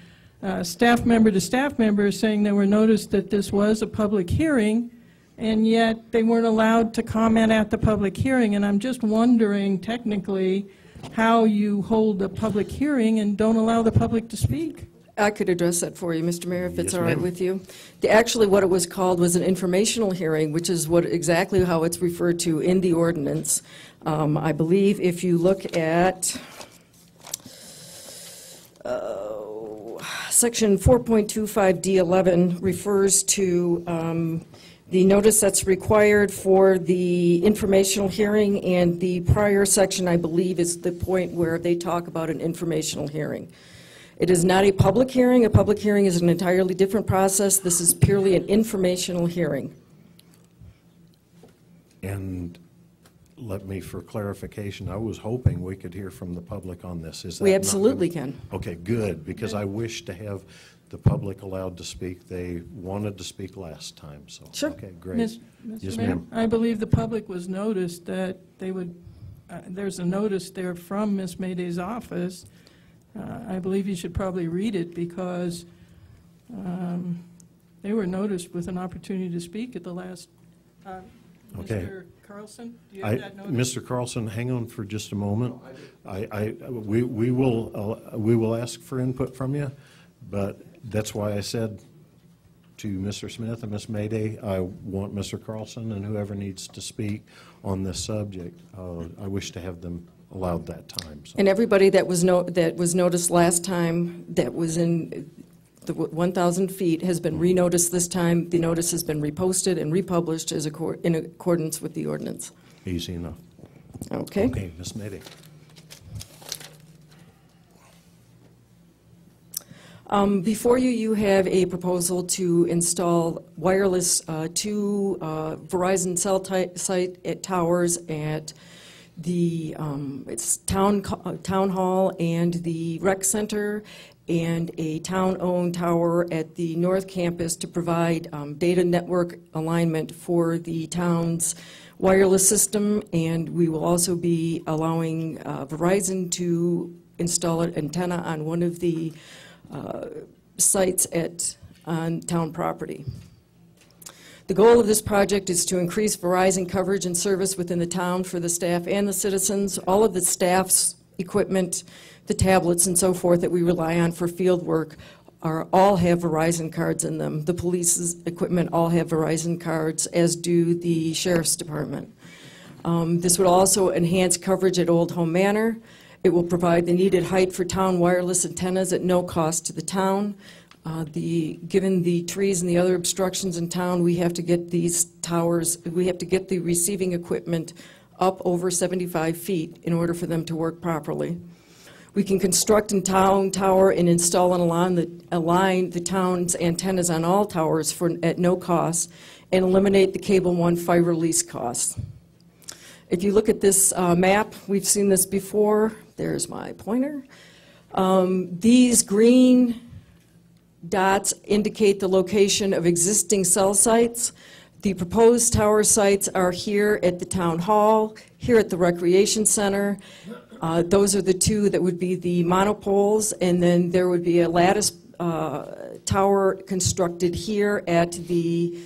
staff member to staff member saying they were noticed that this was a public hearing, and yet they weren't allowed to comment at the public hearing. And I'm just wondering, technically, how you hold a public hearing and don't allow the public to speak. I could address that for you, Mr. Mayor, if it's Yes, all right ma'am. with you. Actually, what it was called was an informational hearing, which is exactly how it's referred to in the ordinance. I believe if you look at Section 4.25D11 refers to the notice that's required for the informational hearing, and the prior section, I believe, is the point where they talk about an informational hearing. It is not a public hearing. A public hearing is an entirely different process. This is purely an informational hearing. And let me, for clarification, I was hoping we could hear from the public on this. Is that We not absolutely gonna- can. Okay, good, because I wish to have the public allowed to speak. They wanted to speak last time, so. Sure. Okay, great. Mr. Yes, Mayor, ma'am. I believe the public was noticed that they would, there's a notice there from Ms. Mayday's office. I believe you should probably read it because they were noticed with an opportunity to speak at the last. Okay. Mr. Carlson, do you have that notice? Mr. Carlson, hang on for just a moment. We will ask for input from you, but that's why I said to Mr. Smith and Ms. Mayday, I want Mr. Carlson and whoever needs to speak on this subject. I wish to have them allowed that time. So. And everybody that was noticed last time that was in the 1,000 feet has been re-noticed this time. The notice has been reposted and republished in accordance with the ordinance. Easy enough. Okay. Okay, Ms. Mayday. Before you, you have a proposal to install wireless to Verizon cell site at towers at the it's town hall and the rec center, and a town-owned tower at the north campus to provide data network alignment for the town's wireless system. And we will also be allowing Verizon to install an antenna on one of the sites on town property. The goal of this project is to increase Verizon coverage and service within the town for the staff and the citizens. All of the staff's equipment, the tablets and so forth that we rely on for field work all have Verizon cards in them. The police's equipment all have Verizon cards, as do the sheriff's department. This would also enhance coverage at Old Home Manor. It will provide the needed height for town wireless antennas at no cost to the town. Given the trees and the other obstructions in town, we have to get these towers, we have to get the receiving equipment up over 75 feet in order for them to work properly. We can construct a tower and install and align the town's antennas on all towers at no cost, and eliminate the Cable One fiber lease costs. If you look at this map, we've seen this before. There's my pointer. These green dots indicate the location of existing cell sites. The proposed tower sites are here at the town hall, here at the recreation center. Those are the two that would be the monopoles, and then there would be a lattice tower constructed here at the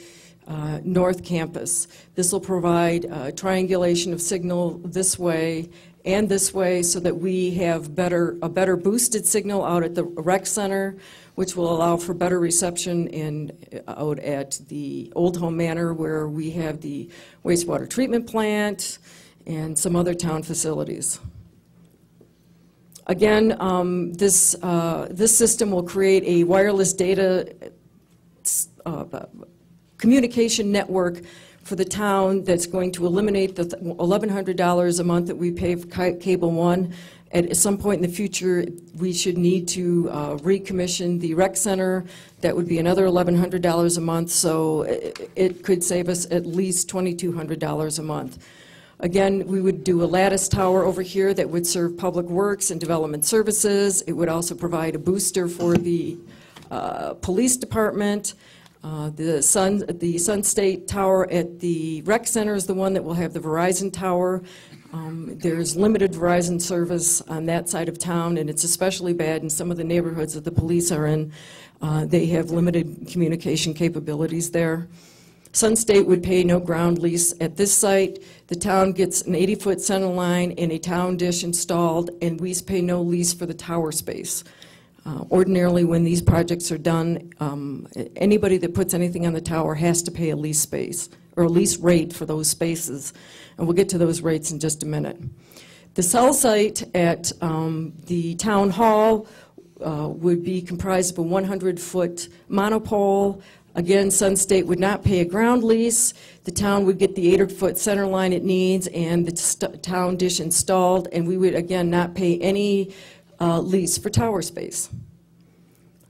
North Campus. This will provide triangulation of signal this way and this way so that we have a better boosted signal out at the rec center, which will allow for better reception out at the Old Home Manor, where we have the wastewater treatment plant and some other town facilities. Again, this system will create a wireless data communication network for the town that's going to eliminate the $1,100 a month that we pay for Cable One. At some point in the future, we should need to recommission the rec center. That would be another $1,100 a month, so it could save us at least $2,200 a month. Again, we would do a lattice tower over here that would serve public works and development services. It would also provide a booster for the police department. The Sun State Tower at the rec center is the one that will have the Verizon tower. There's limited Verizon service on that side of town, and it's especially bad in some of the neighborhoods that the police are in. They have limited communication capabilities there. Sun State would pay no ground lease at this site. The town gets an 80-foot center line and a town dish installed, and we pay no lease for the tower space. Ordinarily, when these projects are done, anybody that puts anything on the tower has to pay a lease space or a lease rate for those spaces, and we'll get to those rates in just a minute. The cell site at the town hall would be comprised of a 100-foot monopole. Again, Sun State would not pay a ground lease. The town would get the 8-foot center line it needs and the town dish installed, and we would, again, not pay any lease for tower space.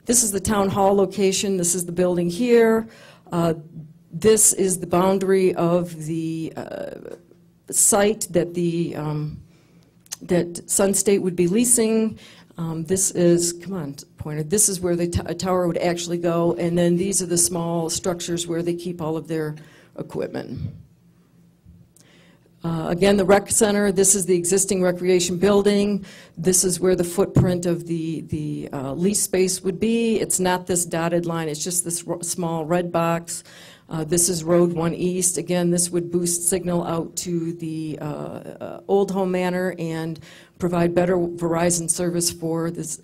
This is the town hall location. This is the building here. This is the boundary of the site that that Sun State would be leasing. This is, come on, pointer, this is where the tower would actually go, and then these are the small structures where they keep all of their equipment. Again, the rec center, this is the existing recreation building. This is where the footprint of the lease space would be. It's not this dotted line, it's just this small red box. This is Road 1 East. Again, this would boost signal out to the Old Home Manor and provide better Verizon service for this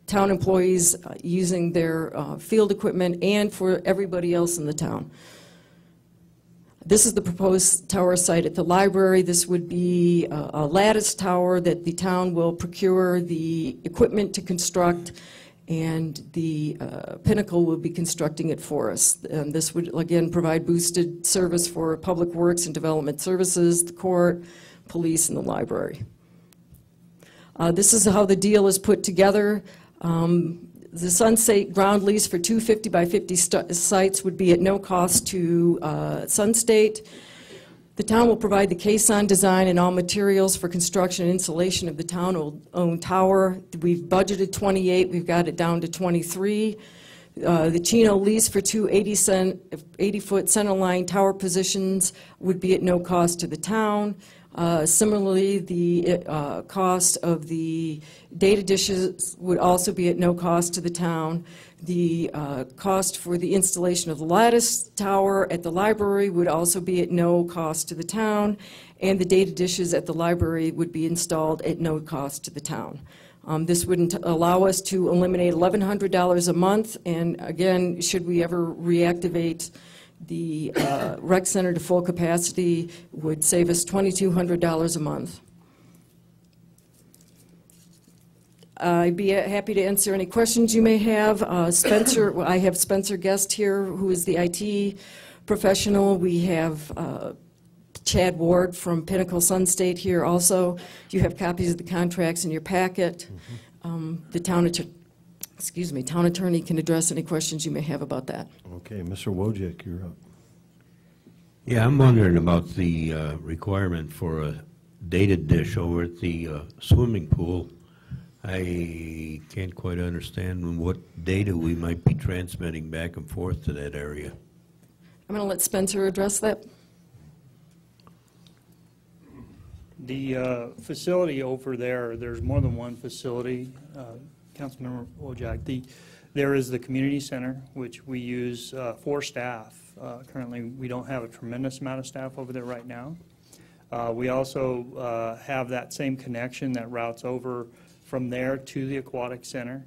town employees using their field equipment and for everybody else in the town. This is the proposed tower site at the library. This would be a lattice tower that the town will procure the equipment to construct, and the Pinnacle will be constructing it for us. And this would, again, provide boosted service for public works and development services, the court, police, and the library. This is how the deal is put together. The Sun State ground lease for 2 50 by 50 sites would be at no cost to Sun State. The town will provide the caisson design and all materials for construction and installation of the town-owned tower. We've budgeted 28, we've got it down to 23. The Chino lease for 2 80-foot centerline tower positions would be at no cost to the town. Similarly, the cost of the data dishes would also be at no cost to the town. The cost for the installation of the lattice tower at the library would also be at no cost to the town, and the data dishes at the library would be installed at no cost to the town. This would allow us to eliminate $1,100 a month, and again, should we ever reactivate the rec center to full capacity, would save us $2,200 a month. I'd be happy to answer any questions you may have. Spencer, I have Spencer Guest here, who is the IT professional. We have Chad Ward from Pinnacle Sun State here also. You have copies of the contracts in your packet. The town attorney can address any questions you may have about that. Okay, Mr. Wojcik, you're up. Yeah, I'm wondering about the requirement for a data dish over at the swimming pool. I can't quite understand what data we might be transmitting back and forth to that area. I'm going to let Spencer address that. The facility over there, there's more than one facility, Councilmember Wojak. There is the community center, which we use for staff. Currently, we don't have a tremendous amount of staff over there right now. We also have that same connection that routes over from there to the aquatic center.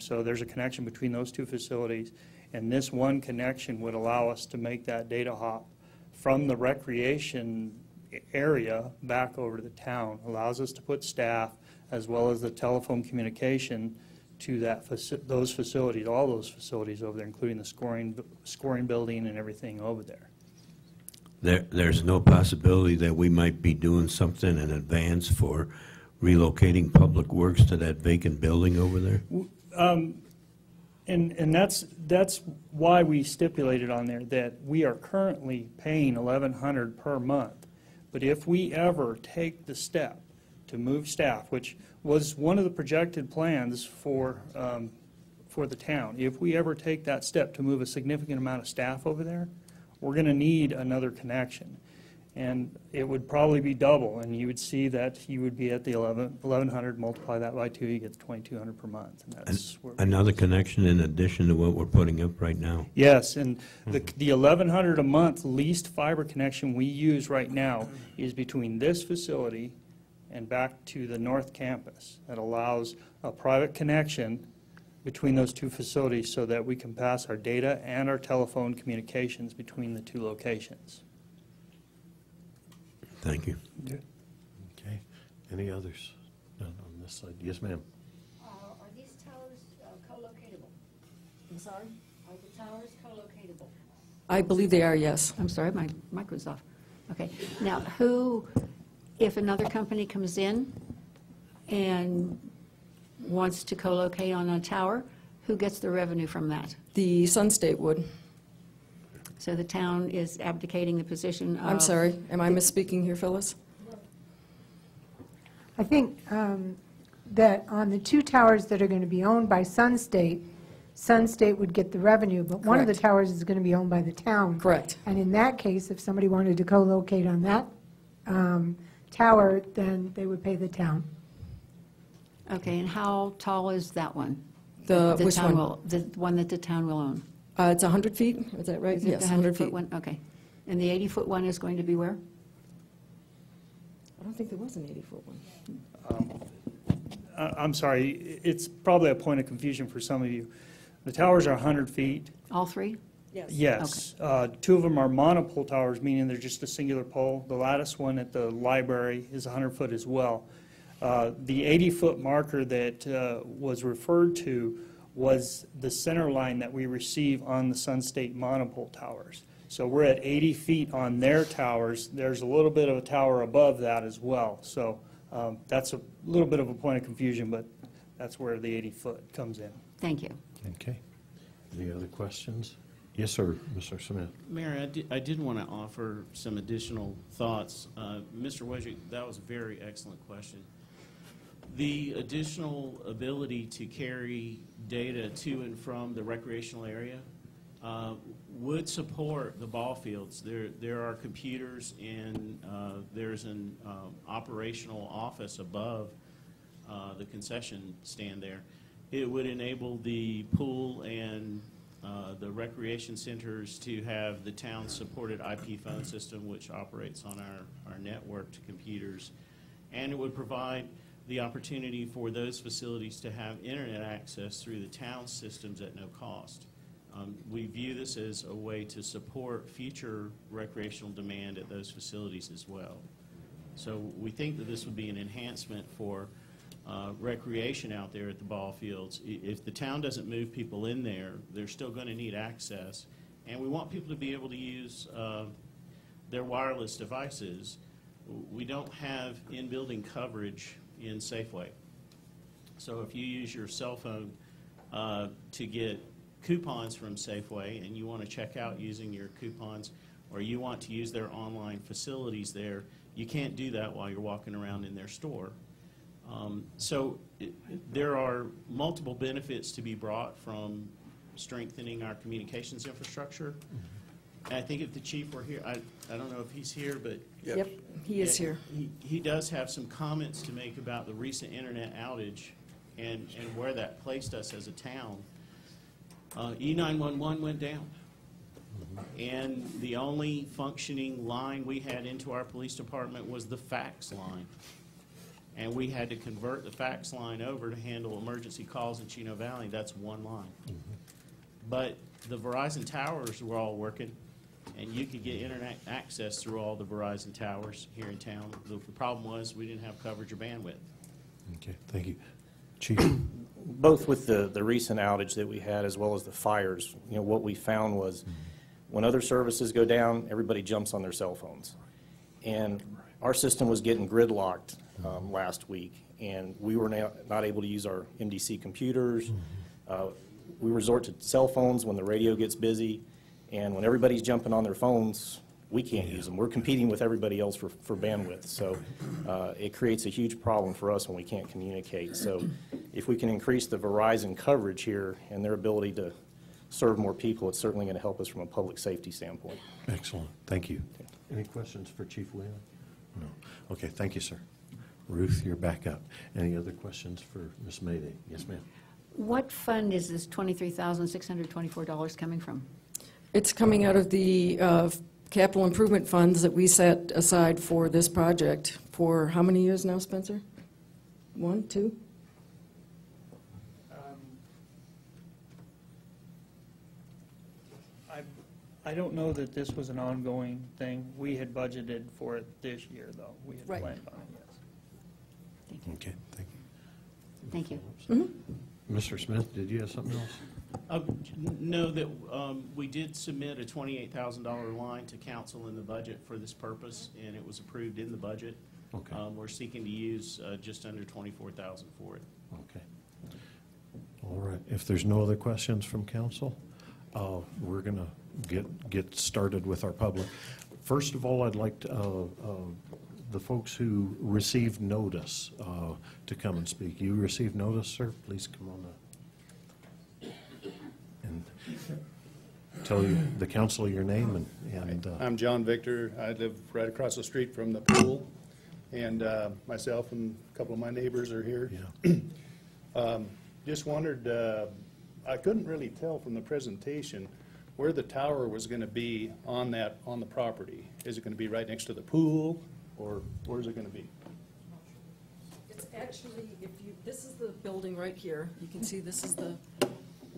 So there's a connection between those two facilities. And this one connection would allow us to make that data hop from the recreation area back over to the town. Allows us to put staff as well as the telephone communication to those facilities, all those facilities over there, including the scoring building and everything over there. There's no possibility that we might be doing something in advance for relocating Public Works to that vacant building over there? And that's why we stipulated on there that we are currently paying $1,100 per month. But if we ever take the step to move staff, which was one of the projected plans for the town, if we ever take that step to move a significant amount of staff over there, we're going to need another connection. And it would probably be double, and you would see that you would be at the 1,100, multiply that by 2, you get the 2,200 per month. And that's another connection in addition to what we're putting up right now? Yes, and the 1,100 a month leased fiber connection we use right now is between this facility and back to the north campus. That allows a private connection between those two facilities so that we can pass our data and our telephone communications between the two locations. Thank you. Okay. Any others? None on this side. Yes, ma'am. Are these towers co-locatable? I'm sorry? Are the towers co-locatable? I believe they are, yes. I'm sorry, my mic was off. Okay. Now, if another company comes in and wants to co-locate on a tower, who gets the revenue from that? The Sun State would. So the town is abdicating the position of... I'm sorry, am I misspeaking here, Phyllis? I think that on the 2 towers that are going to be owned by Sun State would get the revenue, but one of the towers is going to be owned by the town. Correct. And in that case, if somebody wanted to co-locate on that tower, then they would pay the town. Okay, and how tall is that one? Which one? The one that the town will own? It's 100 feet, is that right? Is it Yes, the 100 100-foot feet. one? Okay. And the 80-foot one is going to be where? I don't think there was an 80-foot one. I'm sorry, it's probably a point of confusion for some of you. The towers are 100 feet. All 3? Yes. Yes. 2 of them are monopole towers, meaning they're just a singular pole. The lattice one at the library is 100 foot as well. The 80-foot marker that was referred to was the center line that we receive on the Sun State monopole towers. So we're at 80 feet on their towers. There's a little bit of a tower above that as well. So that's a little bit of a point of confusion, but that's where the 80-foot comes in. Thank you. Okay. Any other questions? Yes, sir, Mr. Smith. Mayor, I did want to offer some additional thoughts. Mr. Wojcik, that was a very excellent question. The additional ability to carry data to and from the recreational area would support the ball fields. There are computers and there's an operational office above the concession stand there. It would enable the pool and the recreation centers to have the town-supported IP phone system, which operates on our networked computers, and it would provide the opportunity for those facilities to have internet access through the town systems at no cost. We view this as a way to support future recreational demand at those facilities as well. So we think that this would be an enhancement for recreation out there at the ball fields. If the town doesn't move people in there, they're still going to need access. And we want people to be able to use their wireless devices. We don't have in-building coverage in Safeway. So if you use your cell phone to get coupons from Safeway and you want to check out using your coupons, or you want to use their online facilities there, you can't do that while you're walking around in their store. There are multiple benefits to be brought from strengthening our communications infrastructure. And I think if the chief were here, I don't know if he's here, but Yep, he is here. He does have some comments to make about the recent internet outage and where that placed us as a town. E911 went down. And the only functioning line we had into our police department was the fax line. And we had to convert the fax line over to handle emergency calls in Chino Valley. That's one line. But the Verizon towers were all working, and you could get internet access through all the Verizon towers here in town. The problem was we didn't have coverage or bandwidth. Okay, thank you. Chief? Both with the recent outage that we had as well as the fires, you know, what we found was when other services go down, everybody jumps on their cell phones. And our system was getting gridlocked last week, and we were not able to use our MDC computers. We resort to cell phones when the radio gets busy, and when everybody's jumping on their phones, we can't use them. We're competing with everybody else for bandwidth, so it creates a huge problem for us when we can't communicate. So if we can increase the Verizon coverage here and their ability to serve more people, it's certainly going to help us from a public safety standpoint. Excellent, thank you. Any questions for Chief Leon? No. Okay, thank you, sir. Ruth, you're back up. Any other questions for Ms. Mayday? Yes, ma'am. What fund is this $23,624 coming from? It's coming out of the capital improvement funds that we set aside for this project for how many years now, Spencer? 1, 2? I don't know that this was an ongoing thing. We had budgeted for it this year, though. We had Right. planned on it, yes. Okay, thank you. Thank you. Mr. Smith, did you have something else? No, that we did submit a $28,000 line to council in the budget for this purpose, and it was approved in the budget. Okay. We're seeking to use just under $24,000 for it. Okay. All right. If there's no other questions from council, we're going to get started with our public. First of all, I'd like to, the folks who received notice to come and speak. You received notice, sir? Please come on up and tell the council your name and I'm John Victor. I live right across the street from the pool, and myself and a couple of my neighbors are here. Yeah. Just wondered, I couldn't really tell from the presentation where the tower was going to be on the property. Is it going to be right next to the pool, or where's it going to be? It's actually, this is the building right here. You can see this is the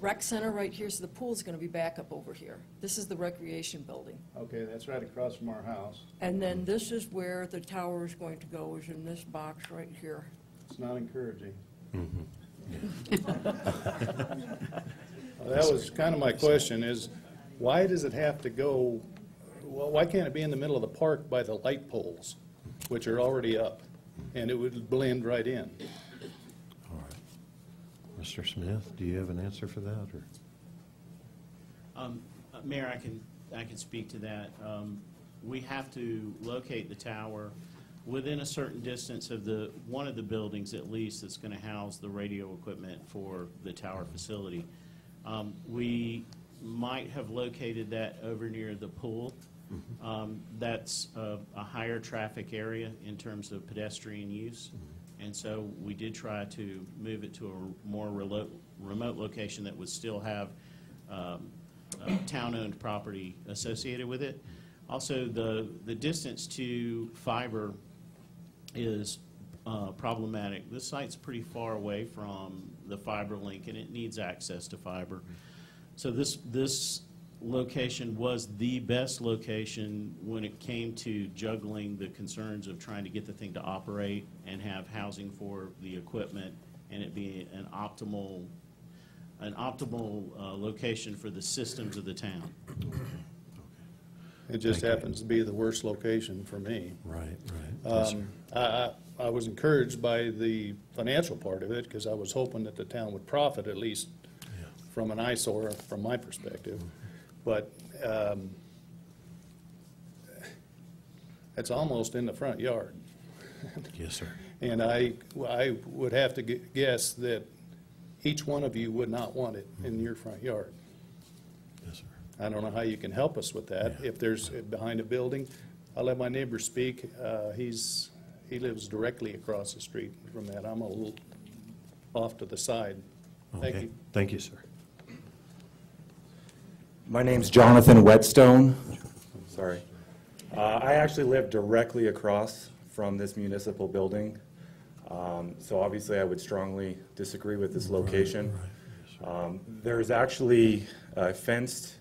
rec center right here, so the pool's going to be back up over here. This is the recreation building. Okay, that's right across from our house. And then this is where the tower is going to go, is in this box right here. It's not encouraging. Mm-hmm. Well, that was kind of my question, is why does it have to go, well, why can't it be in the middle of the park by the light poles, which are already up, and it would blend right in? all right. Mr. Smith, do you have an answer for that, or? Mayor, I can speak to that. We have to locate the tower within a certain distance of one of the buildings at least that's going to house the radio equipment for the tower facility. We might have located that over near the pool. That's a higher traffic area in terms of pedestrian use. And so we did try to move it to a more remote location that would still have town-owned property associated with it. Also, the distance to fiber is problematic. This site's pretty far away from the fiber link, and it needs access to fiber. So this location was the best location when it came to juggling the concerns of trying to get the thing to operate and have housing for the equipment, and it be an optimal location for the systems of the town. It just happens to be the worst location for me. Right, right. I was encouraged by the financial part of it, because I was hoping that the town would profit at least from an eyesore from my perspective. But It's almost in the front yard. Yes, sir. And I would have to guess that each one of you would not want it in your front yard. Yes, sir. I don't know how you can help us with that. Yeah. If there's behind a building, I'll let my neighbor speak. He lives directly across the street from that. I'm a little off to the side. Thank Okay. you. Thank you, sir. My name's Jonathan Whetstone. Sorry. I actually live directly across from this municipal building. So obviously I would strongly disagree with this location. There's actually a fenced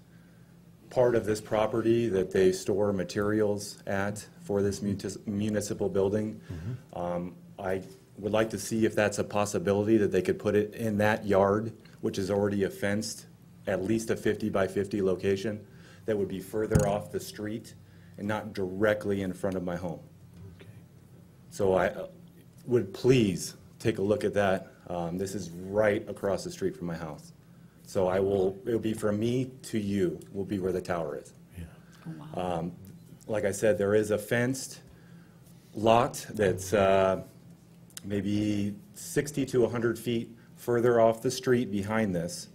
part of this property that they store materials at for this municipal building. I would like to see if that's a possibility that they could put it in that yard, which is already a fenced, at least a 50 by 50 location that would be further off the street and not directly in front of my home. So I would please take a look at that. This is right across the street from my house. So it'll be from me to you, will be where the tower is. Like I said, there is a fenced lot that's maybe 60 to 100 feet further off the street behind this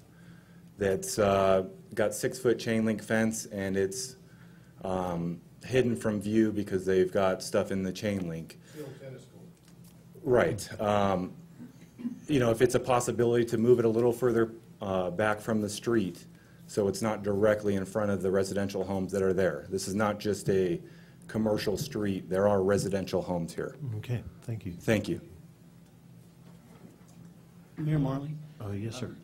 that's got 6-foot chain link fence, and it's hidden from view because they've got stuff in the chain link. Right. You know, if it's a possibility to move it a little further back from the street so it's not directly in front of the residential homes that are there. This is not just a commercial street. There are residential homes here. Okay, thank you. Thank you. Mayor Marley? Yes, sir.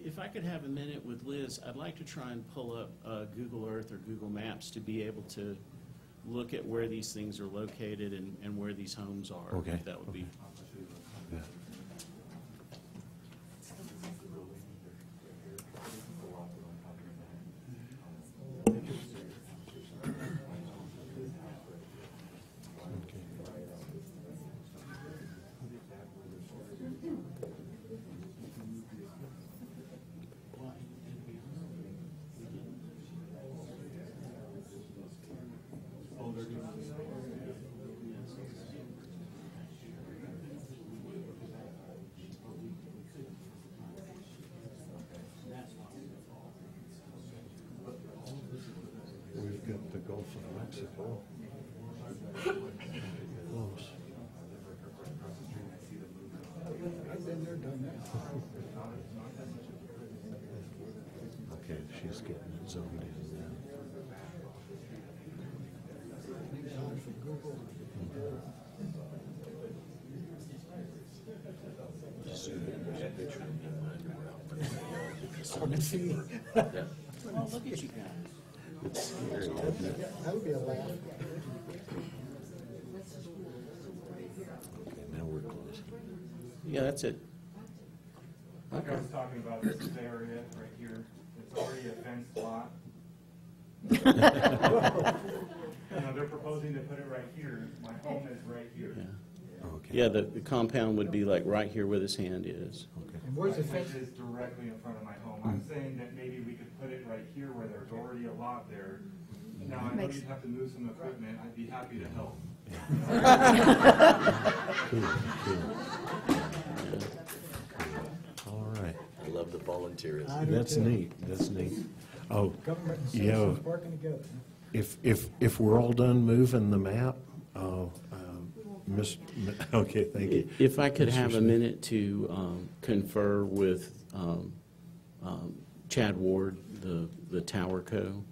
If I could have a minute with Liz, I'd like to try and pull up Google Earth or Google Maps to be able to look at where these things are located and where these homes are. Okay. If that would be. Yeah. We've got the Gulf of Mexico. Close. I've been there, done that. Okay, she's getting it zoned in now. Hard to see. Well, look at you guys. It's scary. That would be a laugh. Okay, now we're close. Yeah, that's it. Like I was talking about, this is the area right here. It's already a fenced lot. You know, they're proposing to put it right here. My home is right here. Yeah, the compound would be like right here where this hand is. And where's the My fence? is directly in front of my home. I'm saying that maybe we could put it right here where there's already a lot there. Now, I know you'd have to move some equipment. I'd be happy to help. All right. I love the volunteerism. I do That's too. neat, that's neat. Oh, Government and yeah, citizens working together. if we're all done moving the map, okay, thank you. If I could Mr. have a Smith. minute to confer with Chad Ward, the Tower Co.,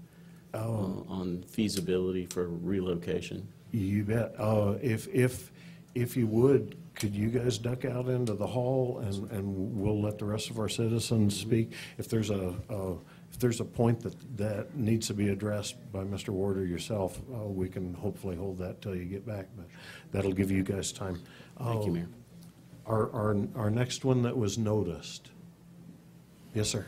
on feasibility for relocation. You bet. If you would, could you guys duck out into the hall and we'll let the rest of our citizens speak? If there's a point that needs to be addressed by Mr. Ward or yourself, we can hopefully hold that till you get back, but that'll give you guys time. Thank you, Mayor. Our next one that was noticed. Yes, sir.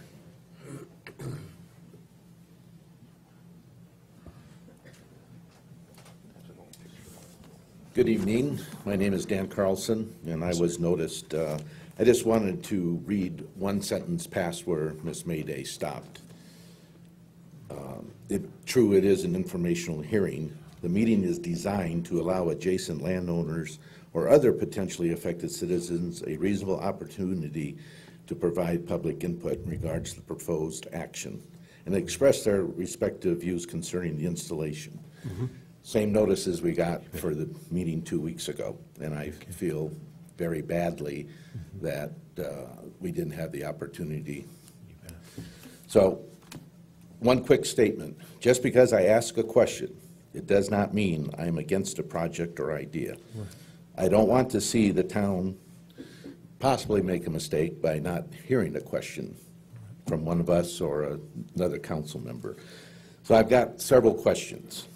Good evening. My name is Dan Carlson, and I was noticed. I just wanted to read one sentence past where Ms. Mayday stopped. True, it is an informational hearing, The meeting is designed to allow adjacent landowners or other potentially affected citizens a reasonable opportunity to provide public input in regards to the proposed action and express their respective views concerning the installation. Same notices we got for the meeting 2 weeks ago, and I feel very badly that we didn't have the opportunity. So, one quick statement. Just because I ask a question, it does not mean I'm against a project or idea. I don't want to see the town possibly make a mistake by not hearing a question from one of us or another council member. So I've got several questions.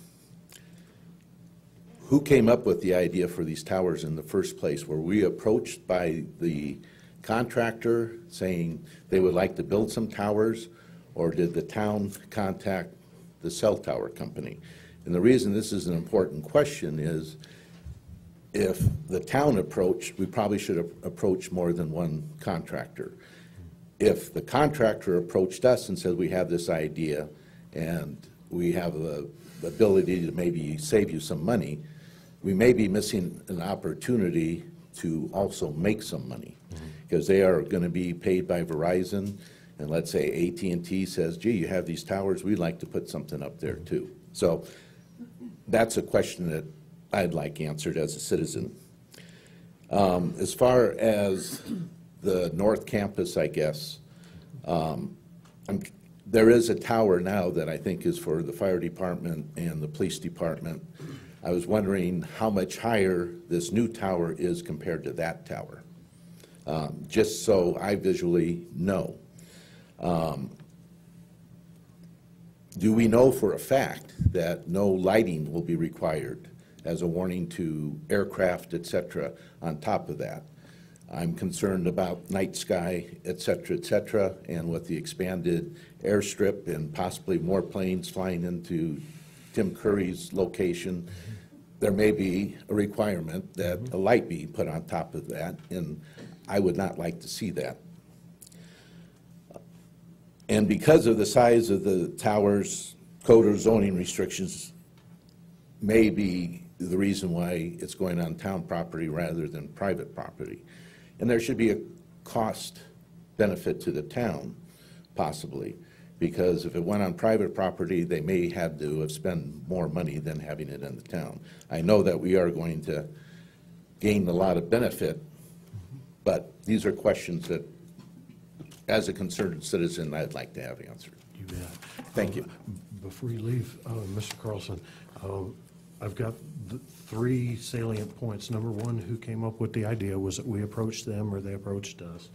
Who came up with the idea for these towers in the first place? Were we approached by the contractor saying they would like to build some towers, or did the town contact the cell tower company? And the reason this is an important question is if the town approached, we probably should have approached more than one contractor. If the contractor approached us and said, we have this idea and we have the ability to maybe save you some money, we may be missing an opportunity to also make some money, because they are going to be paid by Verizon, and let's say AT&T says, gee, you have these towers, we'd like to put something up there too. So that's a question that I'd like answered as a citizen. As far as the North Campus, I guess, there is a tower now that I think is for the fire department and the police department. I was wondering how much higher this new tower is compared to that tower, just so I visually know. Do we know for a fact that no lighting will be required as a warning to aircraft, et cetera, on top of that? I'm concerned about night sky, et cetera, and with the expanded airstrip and possibly more planes flying into Tim Curry's location, there may be a requirement that a light be put on top of that, and I would not like to see that. And because of the size of the towers, code or zoning restrictions may be the reason why it's going on town property rather than private property. And there should be a cost benefit to the town, possibly, because if it went on private property, they may have to have spent more money than having it in the town. I know that we are going to gain a lot of benefit, but these are questions that, as a concerned citizen, I'd like to have answered. You bet. Thank you. Before you leave, Mr. Carlson, I've got three salient points. Number one, who came up with the idea? Was it we approached them or they approached us?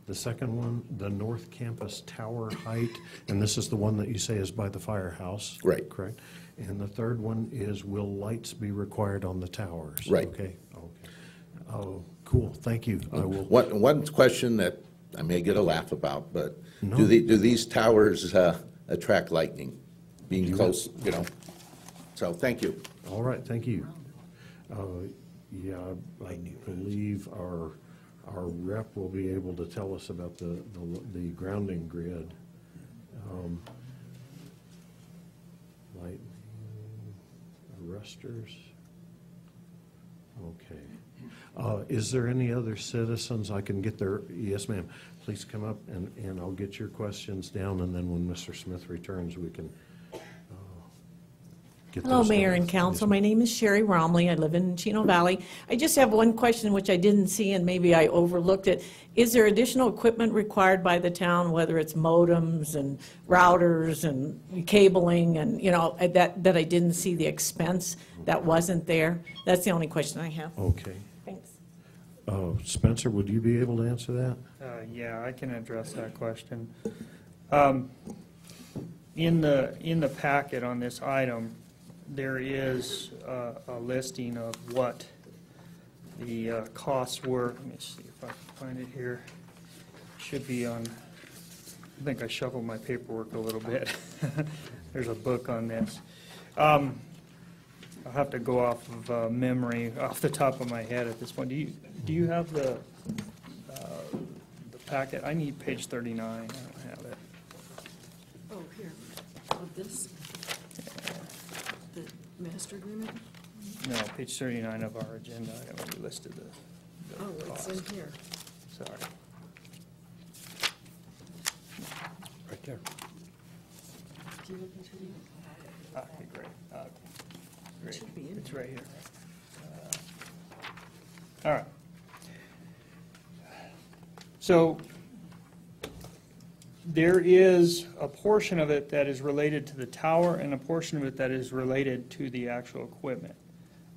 The second one, the North Campus tower height, and this is the one that you say is by the firehouse. Right. Correct? And the third one is, will lights be required on the towers? Right. Okay. Oh, cool. Thank you. I will. One question that I may get a laugh about, but No. do these towers attract lightning? Being close, you know? So, thank you. All right, thank you. Yeah, I believe our rep will be able to tell us about the grounding grid. Light arresters. Okay. Is there any other citizens I can get their, yes ma'am, please come up and I'll get your questions down, and then when Mr. Smith returns, we can get Hello, those Mayor down. and Council. Yes, My name is Sherry Romley. I live in Chino Valley. I just have one question which I didn't see, and maybe I overlooked it. Is there additional equipment required by the town, whether it's modems and routers and cabling and, you know, that I didn't see the expense that wasn't there? That's the only question I have. Okay. Thanks. Spencer, would you be able to answer that? Yeah, I can address that question. In the packet on this item, there is a listing of what the costs were. Let me see if I can find it here. Should be on, I think I shuffled my paperwork a little bit. There's a book on this. I'll have to go off of memory, off the top of my head at this point. Do you have the packet? I need page 39. I don't have it. Oh, here. Oh, this. master agreement? No, page 39 of our agenda, I already listed the Oh, it's in cost. here. Sorry. Right there. Do you have a picture of it? Okay, great. Great. should be in It's right here. All right. So there is a portion of it that is related to the tower and a portion of it that is related to the actual equipment.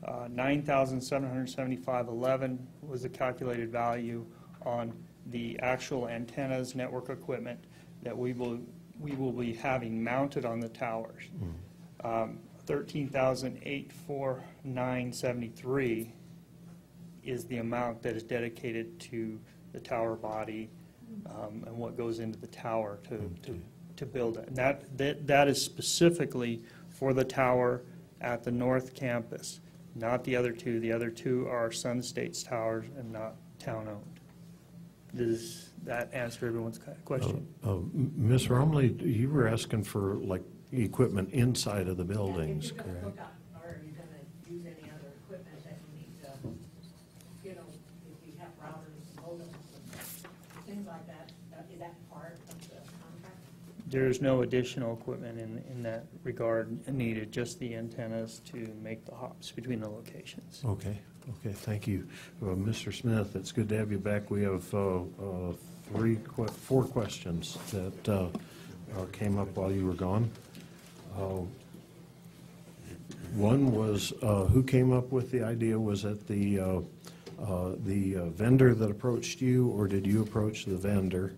9,775.11 was the calculated value on the actual antennas, network equipment that we will be having mounted on the towers. 13,849.73 is the amount that is dedicated to the tower body and what goes into the tower to build it. And that is specifically for the tower at the North Campus, not the other two. The other two are Sun State's towers and not town-owned. Does that answer everyone's question? Ms. Romley, you were asking for like equipment inside of the buildings, Or correct? are you going to use any other equipment that you need to, you know, if you have routers, modems, things like that, is that part of the contract? There's no additional equipment in that regard needed, just the antennas to make the hops between the locations. Okay, thank you. Mr. Smith, it's good to have you back. We have four questions that came up while you were gone. One was, who came up with the idea? Was it the vendor that approached you, or did you approach the vendor?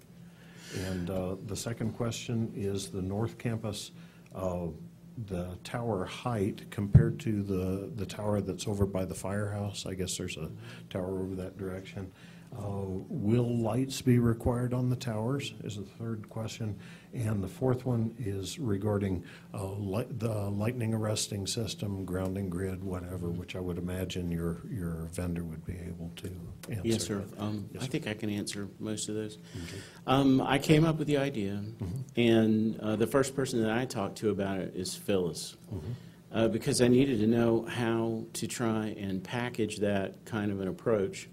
And the second question is the North Campus, the tower height compared to the tower that's over by the firehouse. I guess there's a tower over that direction. Will lights be required on the towers is the third question. And the fourth one is regarding the lightning arresting system, grounding grid, whatever, which I would imagine your vendor would be able to answer. Yes, sir. Yes, I think I can answer most of those. I came up with the idea, and the first person that I talked to about it is Phyllis, because I needed to know how to try and package that kind of an approach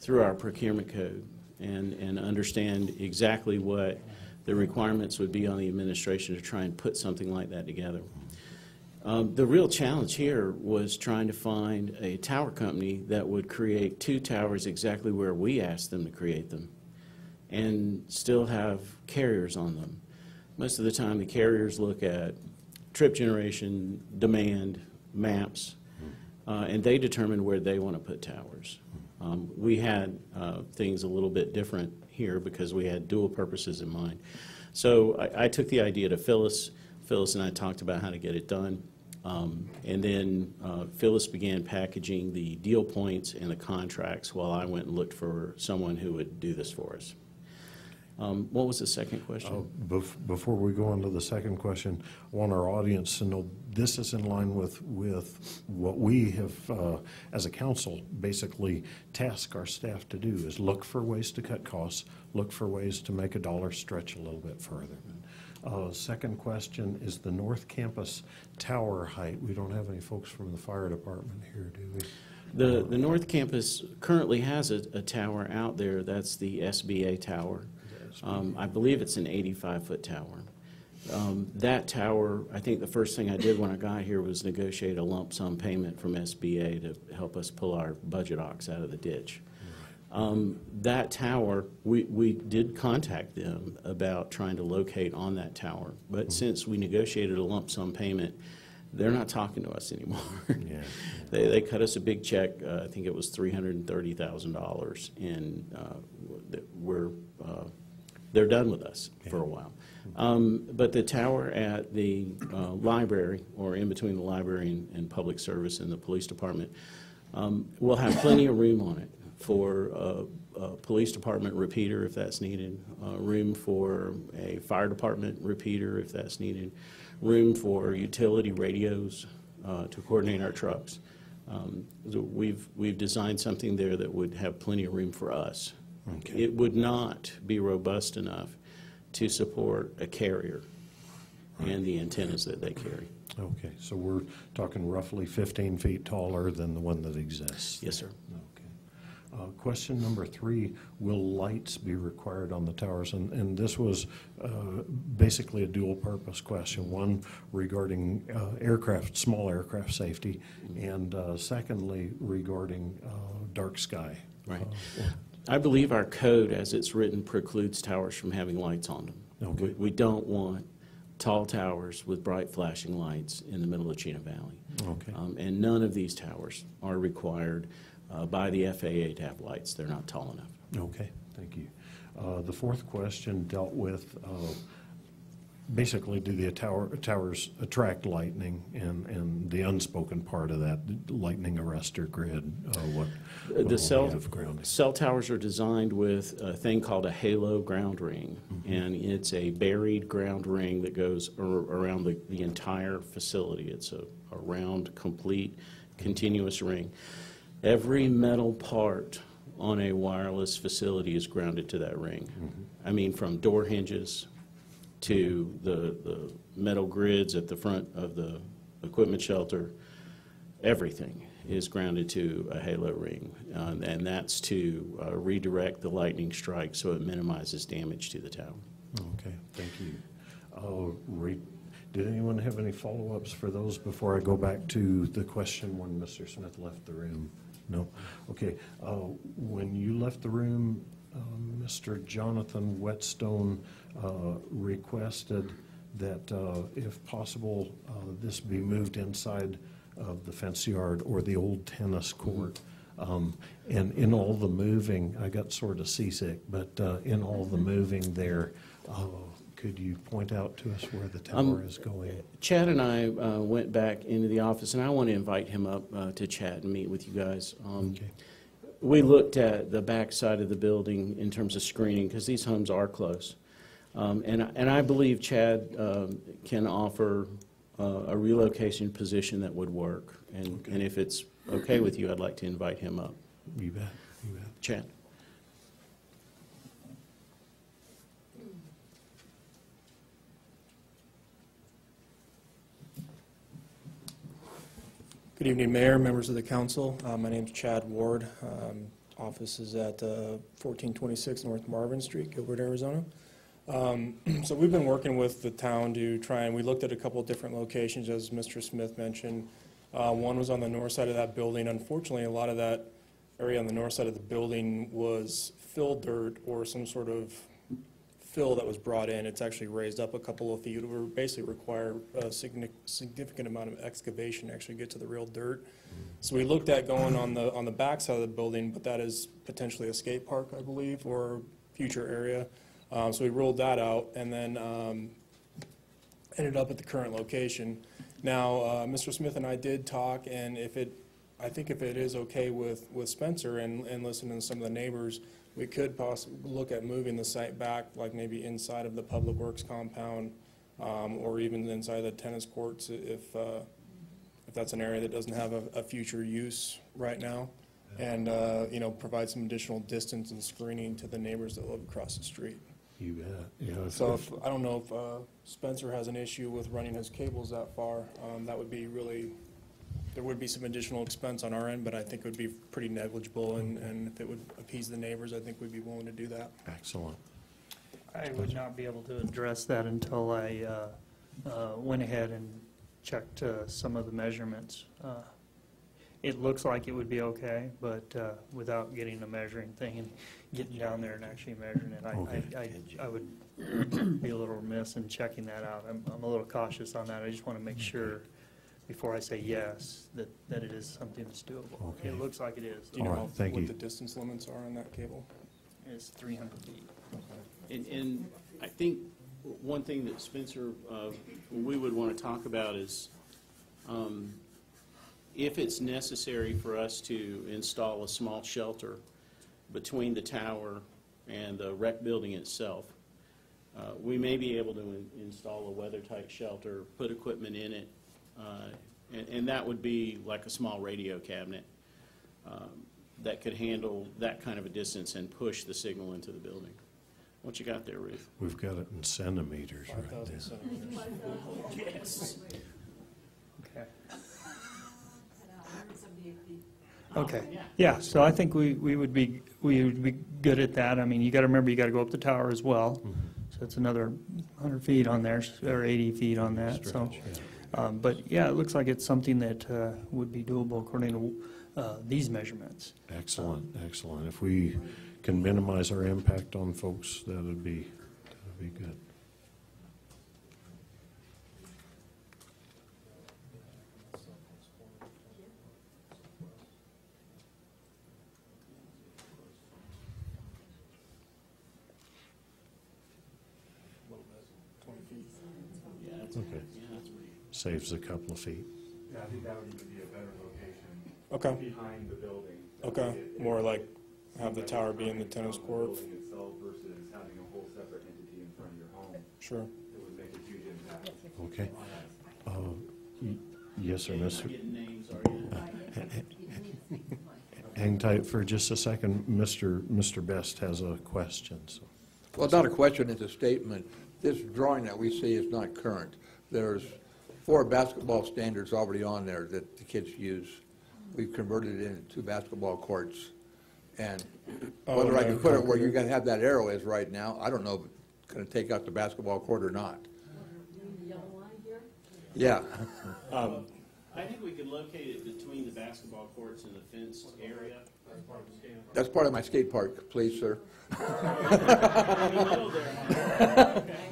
through our procurement code and understand exactly what the requirements would be on the administration to try and put something like that together. The real challenge here was trying to find a tower company that would create two towers exactly where we asked them to create them and still have carriers on them. Most of the time the carriers look at trip generation, demand, maps, and they determine where they want to put towers. We had things a little bit different here because we had dual purposes in mind. So I took the idea to Phyllis. Phyllis and I talked about how to get it done. And then Phyllis began packaging the deal points and the contracts while I went and looked for someone who would do this for us. What was the second question? Before we go on to the second question, I want our audience to know this is in line with what we have, as a council, basically task our staff to do, is look for ways to cut costs, look for ways to make a dollar stretch a little bit further. Second question is the North Campus tower height. We don't have any folks from the fire department here, do we? The North Campus currently has a tower out there. That's the SBA tower. I believe it's an 85-foot tower. That tower, I think the first thing I did when I got here was negotiate a lump sum payment from SBA to help us pull our budget ox out of the ditch. That tower, we did contact them about trying to locate on that tower, but since we negotiated a lump sum payment, they're not talking to us anymore. They cut us a big check, I think it was $330,000, and they're done with us for a while. But the tower at the library, or in between the library and public service and the police department, will have plenty of room on it for a police department repeater if that's needed, room for a fire department repeater if that's needed, room for utility radios to coordinate our trucks. We've designed something there that would have plenty of room for us. Okay. It would not be robust enough to support a carrier and the antennas that they carry. Okay, so we're talking roughly 15 feet taller than the one that exists? Yes, sir. Okay. Question number 3, will lights be required on the towers? And this was basically a dual-purpose question, one regarding aircraft, small aircraft safety, and secondly, regarding dark sky. Right. I believe our code, as it's written, precludes towers from having lights on them. Okay. We don't want tall towers with bright flashing lights in the middle of Chino Valley. Okay. And none of these towers are required by the FAA to have lights. They're not tall enough. Okay, thank you. The fourth question dealt with basically, do the towers attract lightning, and the unspoken part of that, lightning arrestor grid, what The will we have grounding? cell towers are designed with a thing called a halo ground ring, and it's a buried ground ring that goes around the entire facility. It's a round, complete, continuous ring. Every metal part on a wireless facility is grounded to that ring. I mean, from door hinges to the metal grids at the front of the equipment shelter, everything is grounded to a halo ring, and that's to redirect the lightning strike so it minimizes damage to the tower. Okay, thank you. Did anyone have any follow-ups for those before I go back to the question when Mr. Smith left the room? No? Okay. When you left the room, Mr. Jonathan Whetstone requested that, if possible, this be moved inside of the fence yard or the old tennis court. And in all the moving, I got sort of seasick, but in all the moving there, could you point out to us where the tower is going? Chad and I went back into the office, and I want to invite him up to chat and meet with you guys. Okay. We looked at the back side of the building in terms of screening, because these homes are close. And I believe Chad can offer a relocation position that would work. And if it's okay with you, I'd like to invite him up. You bet. You bet. Chad. Good evening, Mayor, members of the council. My name's Chad Ward. Office is at 1426 North Marvin Street, Gilbert, Arizona. So we've been working with the town to try, and we looked at a couple of different locations, as Mr. Smith mentioned. One was on the north side of that building. Unfortunately, a lot of that area on the north side of the building was fill dirt or some sort of fill that was brought in. It's actually raised up a couple of feet. It would basically require a significant amount of excavation to actually get to the real dirt. So we looked at going on the back side of the building, but that is potentially a skate park, I believe, or future area. So we ruled that out, and then ended up at the current location. Now, Mr. Smith and I did talk, and I think if it is okay with Spencer and listening to some of the neighbors, we could possibly look at moving the site back, like maybe inside of the Public Works compound, or even inside the tennis courts, if that's an area that doesn't have a future use right now, and you know, provide some additional distance and screening to the neighbors that live across the street. You bet. Yeah, So I don't know if Spencer has an issue with running his cables that far. That would be really, there would be some additional expense on our end, but I think it would be pretty negligible, and if it would appease the neighbors, I think we'd be willing to do that. Excellent. I would not be able to address that until I went ahead and checked some of the measurements. It looks like it would be okay, but without getting a measuring thing and getting down there and actually measuring it, I would be a little remiss in checking that out. I'm a little cautious on that. I just want to make sure before I say yes that it is something that's doable. Okay. It looks like it is. Do you know Thank what you. the distance limits are on that cable? It's 300 feet. And I think one thing that Spencer, we would want to talk about is if it's necessary for us to install a small shelter between the tower and the rec building itself, we may be able to install a weather-tight shelter, put equipment in it, and that would be like a small radio cabinet that could handle that kind of a distance and push the signal into the building. What you got there, Ruth? We've got it in centimeters right 5,000 there. centimeters. Yes. Okay, yeah, so I think we would be good at that. I mean, you gotta remember, you gotta go up the tower as well. So it's another 100 feet on there, or 80 feet on that, so. But yeah, it looks like it's something that would be doable according to these measurements. Excellent, excellent. If we can minimize our impact on folks, that'd be good. Okay. Saves a couple of feet. Yeah, I think that would even be a better location. Okay. Behind the building. Okay, more like have the tower be in the tennis court. Building itself versus having a whole separate entity in front of your home. Sure. It would make a huge impact. Okay. Yes, sir, Mr. Hang tight for just a second. Mr. Best has a question. So. Well, it's not a question, it's a statement. This drawing that we see is not current. There's 4 basketball standards already on there that the kids use. We've converted it into 2 basketball courts. And whether I can put it where you're going to have that arrow is right now, I don't know if it's going to take out the basketball court or not. Yeah. I think we could locate it between the basketball courts and the fenced area. That's part of my skate park, please, sir.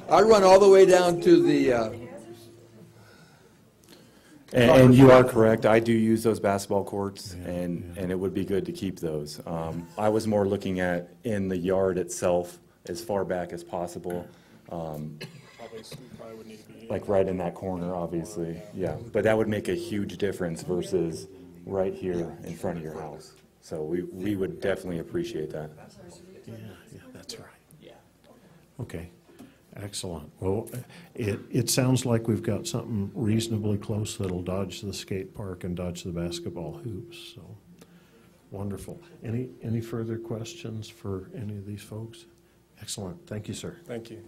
I run all the way down to the... And you are correct, I do use those basketball courts, and it would be good to keep those. I was more looking at in the yard itself, as far back as possible. Like right in that corner, obviously, yeah. But that would make a huge difference versus right here in front of your house. So we would definitely appreciate that. Yeah, that's right. Yeah. Okay, excellent. Well, it sounds like we've got something reasonably close that'll dodge the skate park and dodge the basketball hoops, so wonderful. Any further questions for any of these folks? Excellent, thank you, sir. Thank you.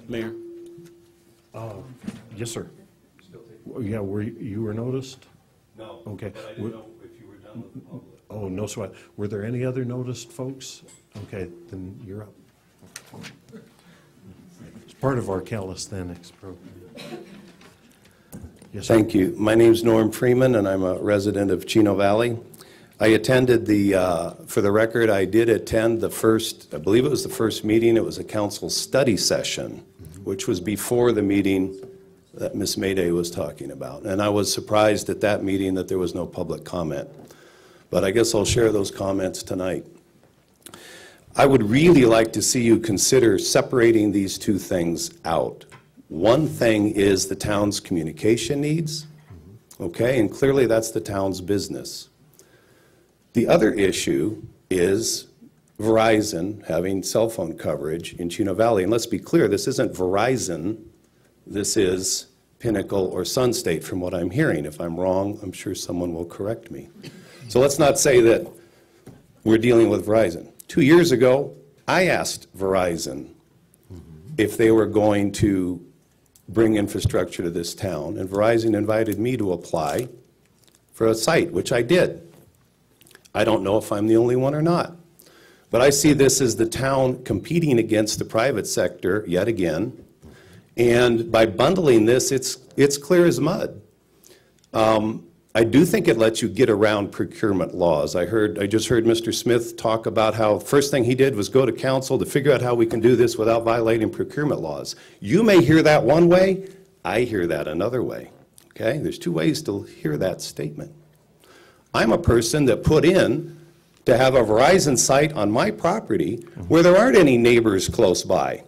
Mayor? Yes, sir. Yeah, you were noticed? No. Okay. But I didn't know if you were done with the public. Oh, no sweat. Were there any other noticed folks? Okay, then you're up. It's part of our calisthenics program. Yes, sir. Thank you. My name's Norm Freeman, and I'm a resident of Chino Valley. I attended for the record, I did attend the first, I believe it was the first meeting, it was a council study session, which was before the meeting that Ms. Mayday was talking about. And I was surprised at that meeting that there was no public comment. But I guess I'll share those comments tonight. I would really like to see you consider separating these two things out. One thing is the town's communication needs, okay, and clearly that's the town's business. The other issue is Verizon having cell phone coverage in Chino Valley. And let's be clear, this isn't Verizon, this is Pinnacle or Sun State from what I'm hearing. If I'm wrong, I'm sure someone will correct me. So let's not say that we're dealing with Verizon. 2 years ago, I asked Verizon if they were going to bring infrastructure to this town, and Verizon invited me to apply for a site, which I did. I don't know if I'm the only one or not, but I see this as the town competing against the private sector yet again, and by bundling this, it's clear as mud. I do think it lets you get around procurement laws. I just heard Mr. Smith talk about how the first thing he did was go to council to figure out how we can do this without violating procurement laws. You may hear that one way, I hear that another way, okay? There's 2 ways to hear that statement. I'm a person that put in to have a Verizon site on my property where there aren't any neighbors close by.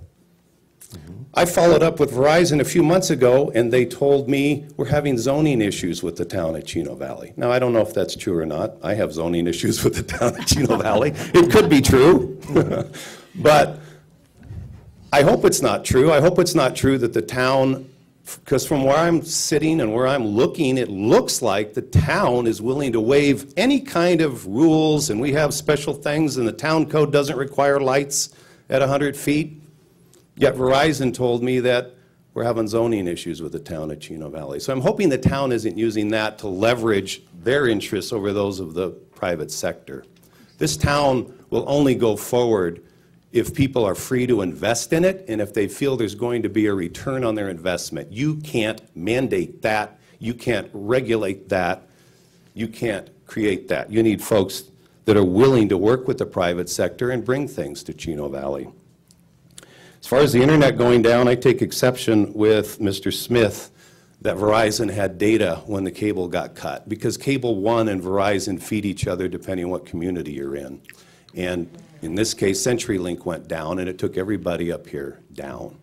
I followed up with Verizon a few months ago, and they told me we're having zoning issues with the town of Chino Valley. Now, I don't know if that's true or not. I have zoning issues with the town of Chino Valley. It could be true. But I hope it's not true. I hope it's not true that the town, because from where I'm sitting and where I'm looking, it looks like the town is willing to waive any kind of rules, and we have special things, and the town code doesn't require lights at 100 feet. Yet Verizon told me that We're having zoning issues with the town of Chino Valley. So I'm hoping the town isn't using that to leverage their interests over those of the private sector. This town will only go forward if people are free to invest in it and if they feel there's going to be a return on their investment. You can't mandate that. You can't regulate that. You can't create that. You need folks that are willing to work with the private sector and bring things to Chino Valley. As far as the internet going down, I take exception with Mr. Smith that Verizon had data when the cable got cut, because Cable One and Verizon feed each other depending on what community you're in. And in this case, CenturyLink went down, and it took everybody up here down.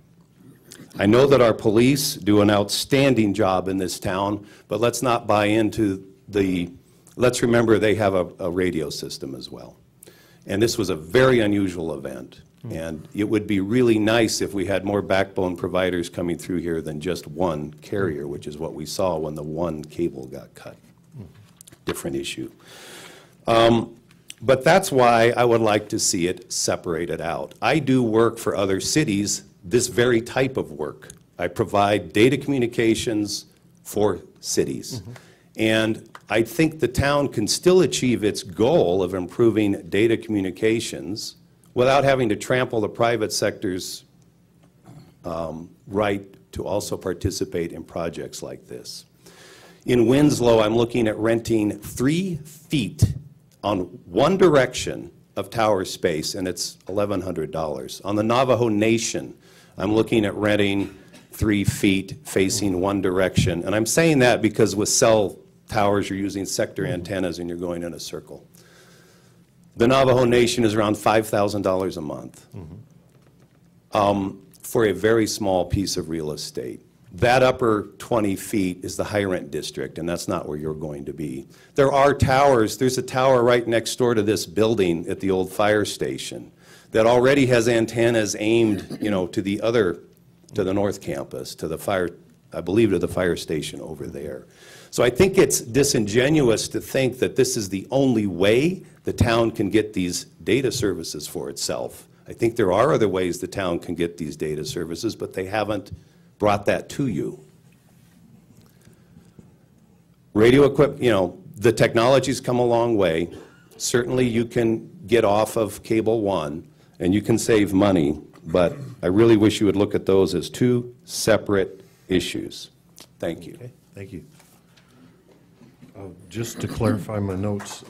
I know that our police do an outstanding job in this town, but let's not buy into let's remember they have a radio system as well. And this was a very unusual event. And it would be really nice if we had more backbone providers coming through here than just one carrier, which is what we saw when the one cable got cut. Different issue. But that's why I would like to see it separated out. I do work for other cities, this very type of work. I provide data communications for cities. And I think the town can still achieve its goal of improving data communications without having to trample the private sector's right to also participate in projects like this. In Winslow, I'm looking at renting 3 feet on one direction of tower space, and it's $1,100. On the Navajo Nation, I'm looking at renting 3 feet facing one direction. And I'm saying that because with cell towers, you're using sector antennas and you're going in a circle. The Navajo Nation is around $5,000 a month for a very small piece of real estate. That upper 20 feet is the high rent district, and that's not where you're going to be. There are towers. There's a tower right next door to this building at the old fire station that already has antennas aimed, to the north campus, to the fire, I believe to the fire station over there. So I think it's disingenuous to think that this is the only way the town can get these data services for itself. I think there are other ways the town can get these data services, but they haven't brought that to you. Radio equipment, the technology's come a long way. Certainly you can get off of Cable One and you can save money, but I really wish you would look at those as 2 separate issues. Thank you. Okay, thank you. Just to clarify my notes,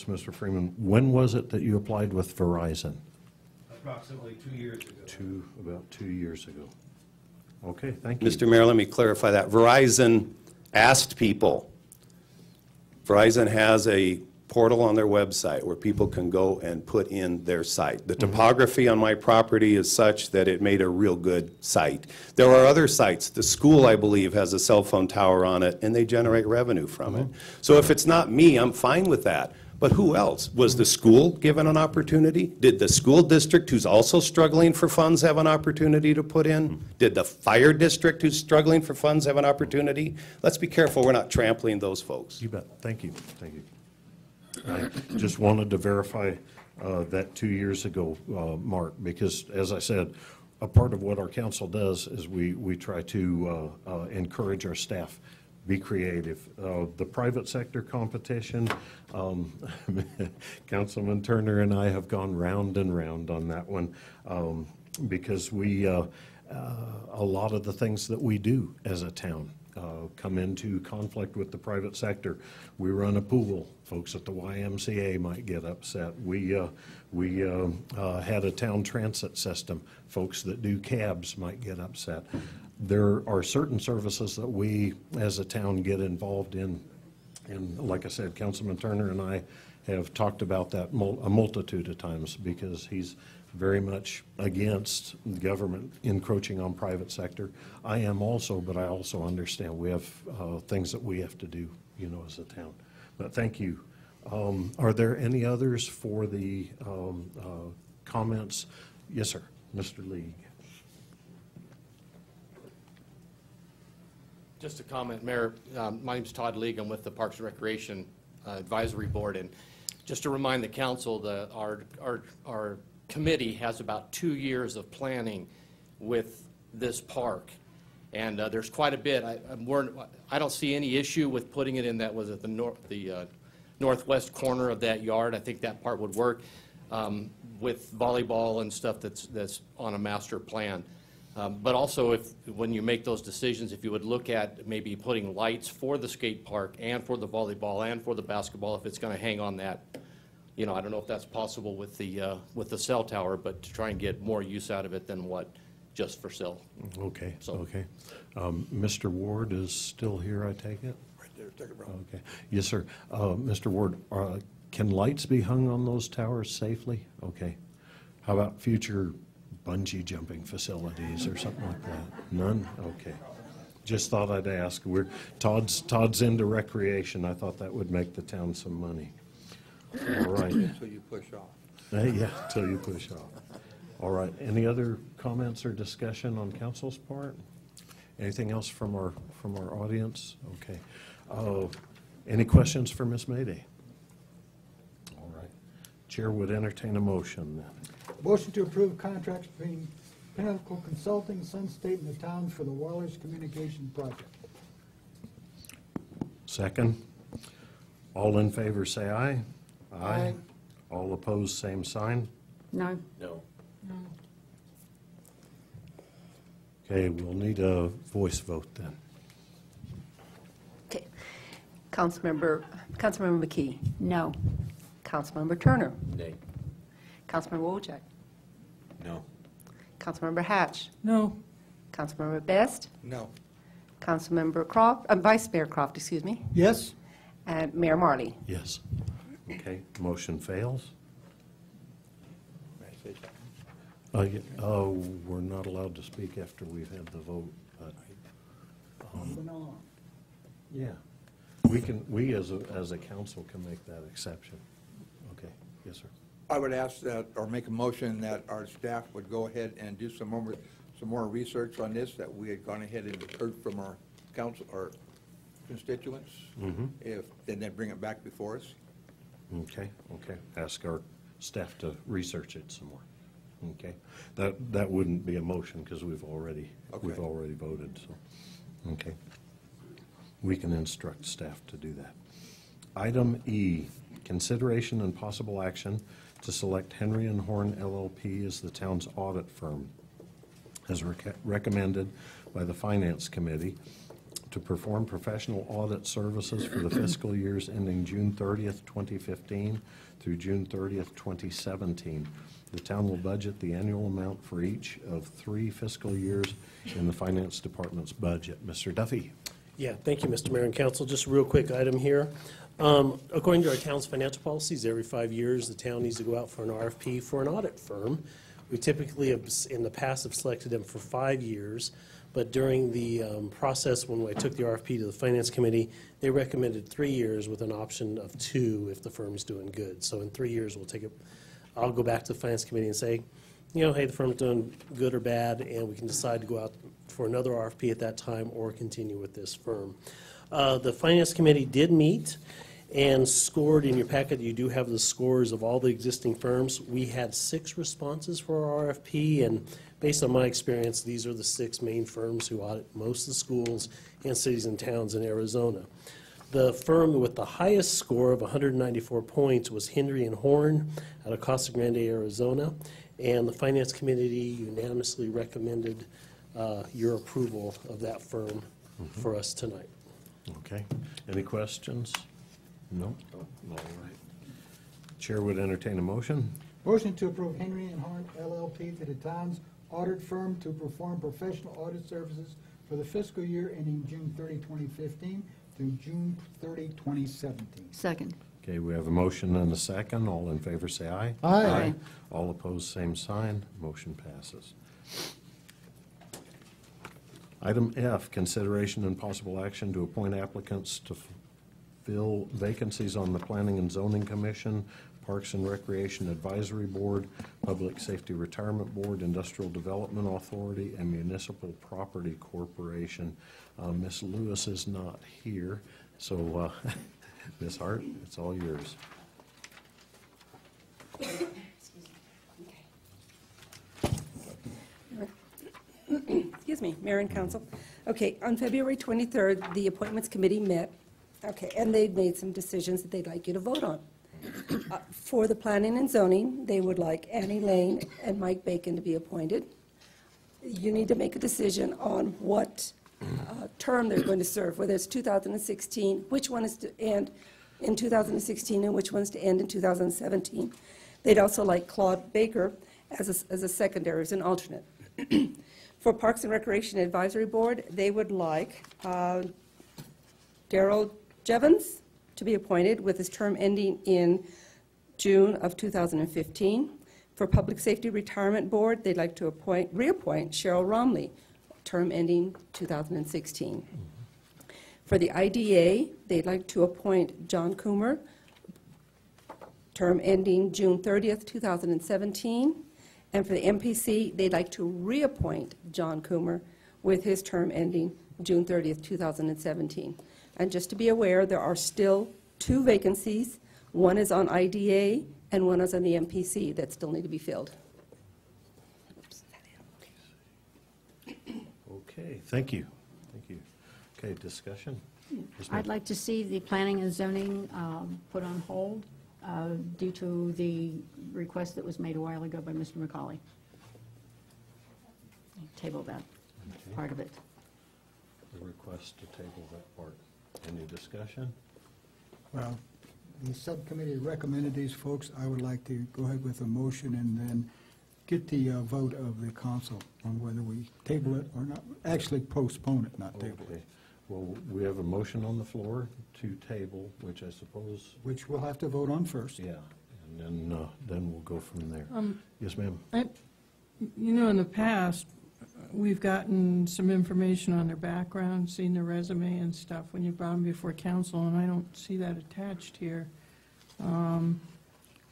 Mr. Freeman, when was it that you applied with Verizon? Approximately 2 years ago. About 2 years ago. Okay, thank you. Mr. Mayor, let me clarify that. Verizon asked people. Verizon has a portal on their website where people can go and put in their site. The topography on my property is such that it made a real good site. There are other sites. The school, I believe, has a cell phone tower on it, and they generate revenue from it. So if it's not me, I'm fine with that. But who else? Was the school given an opportunity? Did the school district, who's also struggling for funds, have an opportunity to put in? Did the fire district, who's struggling for funds, have an opportunity? Let's be careful we're not trampling those folks. You bet. Thank you. Thank you. I just wanted to verify that 2 years ago mark, because as I said, a part of what our council does is we try to encourage our staff, be creative. The private sector competition, Councilman Turner and I have gone round and round on that one because a lot of the things that we do as a town come into conflict with the private sector. We run a pool. Folks at the YMCA might get upset. We had a town transit system. Folks that do cabs might get upset. There are certain services that we as a town get involved in. And like I said, Councilman Turner and I have talked about that a multitude of times because he's very much against the government encroaching on private sector. I am also, but I also understand we have things that we have to do, as a town. But thank you. Are there any others for the comments? Yes, sir. Mr. League. Just a comment, Mayor. My name's Todd League. I'm with the Parks and Recreation Advisory Board, and just to remind the council that our committee has about 2 years of planning with this park. And there's quite a bit. I don't see any issue with putting it in that, was it the northwest corner of that yard. I think that part would work with volleyball and stuff that's on a master plan. But also, when you make those decisions, if you would look at maybe putting lights for the skate park and for the volleyball and for the basketball, if it's going to hang on that, I don't know if that's possible with the cell tower, but to try and get more use out of it than what just for cell. Okay, okay. Mr. Ward is still here, I take it? Right there, take it, bro. Okay. Yes, sir. Mr. Ward, can lights be hung on those towers safely? Okay. How about future bungee jumping facilities or something like that? None? Okay. Just thought I'd ask. Todd's into recreation. I thought that would make the town some money. All right. Until you push off. Yeah, until you push off. All right. Any other comments or discussion on council's part? Anything else from our audience? Okay. Any questions for Ms. Mayday? All right. Chair would entertain a motion then. Motion to approve contracts between Pinnacle Consulting, Sun State, and the town for the wireless communication project. Second. All in favor say aye. Aye. All opposed, same sign. No. No. No. Okay, we'll need a voice vote then. Okay. Councilmember McKee. No. Councilmember Turner. Nay. Councilmember Wojak. No. Councilmember Hatch. No. Councilmember Best. No. Councilmember Croft, Vice Mayor Croft, excuse me. Yes. And Mayor Marley. Yes. Okay, motion fails. May I say something? We're not allowed to speak after we've had the vote, but, yeah. We as a council can make that exception. Okay, yes, sir. I would ask that, or make a motion that our staff would go ahead and do some more research on this, that we had gone ahead and heard from our council, our constituents, and then bring it back before us. Okay, okay. Ask our staff to research it some more. Okay. That wouldn't be a motion because we've already voted, so, okay. We can instruct staff to do that. Item E, consideration and possible action to select Henry & Horn LLP as the town's audit firm, as recommended by the Finance Committee, to perform professional audit services for the fiscal years ending June 30th, 2015 through June 30th, 2017. The town will budget the annual amount for each of 3 fiscal years in the Finance Department's budget. Mr. Duffy. Yeah, thank you, Mr. Mayor and Council. Just a real quick item here. According to our town's financial policies, every 5 years, the town needs to go out for an RFP for an audit firm. We typically have, in the past, have selected them for 5 years, but during the process when I took the RFP to the Finance Committee, they recommended 3 years with an option of 2 if the firm's doing good. So in 3 years, I'll go back to the Finance Committee and say, hey, the firm's doing good or bad, and we can decide to go out for another RFP at that time or continue with this firm. The Finance Committee did meet and scored. In your packet, you do have the scores of all the existing firms. We had 6 responses for our RFP, and based on my experience, these are the 6 main firms who audit most of the schools and cities and towns in Arizona. The firm with the highest score of 194 points was Henry & Horn out of Casa Grande, Arizona, and the Finance Committee unanimously recommended your approval of that firm for us tonight. Okay. Any questions? No? All right. Chair would entertain a motion. Motion to approve Henry & Horn LLP to the town's audit firm to perform professional audit services for the fiscal year ending June 30, 2015 through June 30, 2017. Second. Okay, we have a motion and a second. All in favor say aye. Aye. Aye. All opposed, same sign. Motion passes. Item F, consideration and possible action to appoint applicants to fill vacancies on the Planning and Zoning Commission, Parks and Recreation Advisory Board, Public Safety Retirement Board, Industrial Development Authority, and Municipal Property Corporation. Ms. Lewis is not here, so Ms. Hart, it's all yours. me, Mayor and Council. Okay, on February 23rd, the Appointments Committee met, okay, and they made some decisions that they'd like you to vote on. For the Planning and Zoning, they would like Annie Lane and Mike Bacon to be appointed. You need to make a decision on what term they're going to serve, whether it's 2016, which one is to end in 2016 and which one's to end in 2017. They'd also like Claude Baker as a secondary, as an alternate. For Parks and Recreation Advisory Board, they would like Daryl Jevons to be appointed with his term ending in June of 2015. For Public Safety Retirement Board, they'd like to reappoint Cheryl Romley, term ending 2016. For the IDA, they'd like to appoint John Coomer, term ending June 30th, 2017. And for the MPC, they'd like to reappoint John Coomer with his term ending June 30th, 2017. And just to be aware, there are still 2 vacancies. One is on IDA and one is on the MPC that still need to be filled. Okay, thank you. Thank you. Okay, discussion? Yes, ma'am. I'd like to see the planning and zoning put on hold due to the request that was made a while ago by Mr. McCauley. Table that part of it. The request to table that part. Any discussion? Well, the subcommittee recommended these folks. I would like to go ahead with a motion and then get the vote of the council on whether we table it or not. Actually postpone it, not table it. Okay. Well, we have a motion on the floor to table, which I suppose... Which we'll have to vote on first. Yeah, and then we'll go from there. Yes, ma'am. You know, in the past, we've gotten some information on their background, seen their resume and stuff when you brought them before council, and I don't see that attached here. You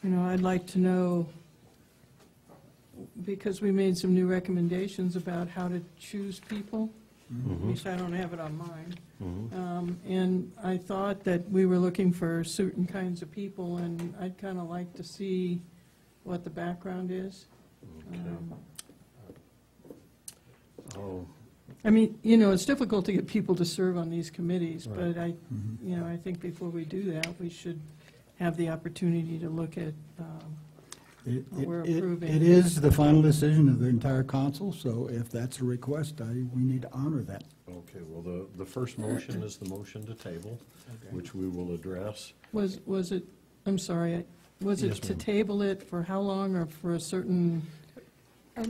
know, I'd like to know, because we made some new recommendations about how to choose people. At least I don't have it on mine. And I thought that we were looking for certain kinds of people, and I'd kind of like to see what the background is. I mean, you know, it's difficult to get people to serve on these committees, but you know, I think before we do that, we should have the opportunity to look at what we're approving. It is the final decision of the entire council, so if that's a request, we need to honor that. Okay, well, the first motion is the motion to table, which we will address. Was it, I'm sorry, was Yes, it to ma'am. table it for how long, or for a certain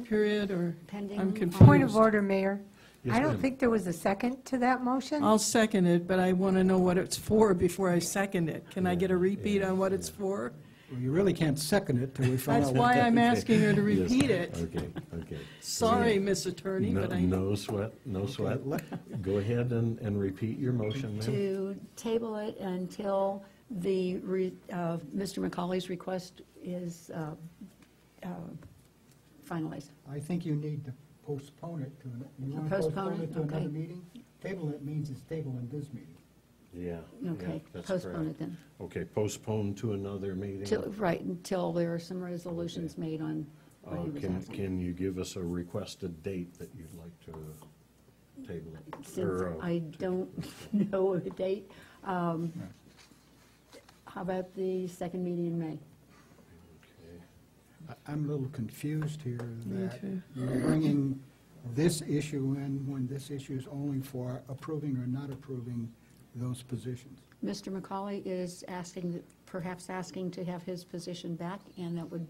period, or? Pending I'm confused. Point of order, Mayor. Yes, I don't ma'am. think there was a second to that motion. I'll second it, but I want to know what it's for before I second it. Can I get a repeat on what it's for? Well, you really can't second it till we find out. That's why I'm asking her to Yes, repeat it. Okay. Sorry, Miss Attorney, No, but I... no sweat, no sweat. Go ahead and repeat your motion, ma'am. To table it until the, Mr. McCauley's request is finalized. I think you need to postpone it to, you want to Postpone postpone it? it to another Okay. meeting? Table it means it's table in this meeting. Yeah. Okay, yeah, that's postpone correct. it then. Okay, postpone to another meeting. Right, until there are some resolutions made on what he was asking. Can you give us a requested date that you'd like to table it? Since Or, I don't know a date, how about the second meeting in May? I'm a little confused here Me that too. you're bringing this issue in when this issue is only for approving or not approving those positions. Mr. McCauley is asking, perhaps asking to have his position back, and that would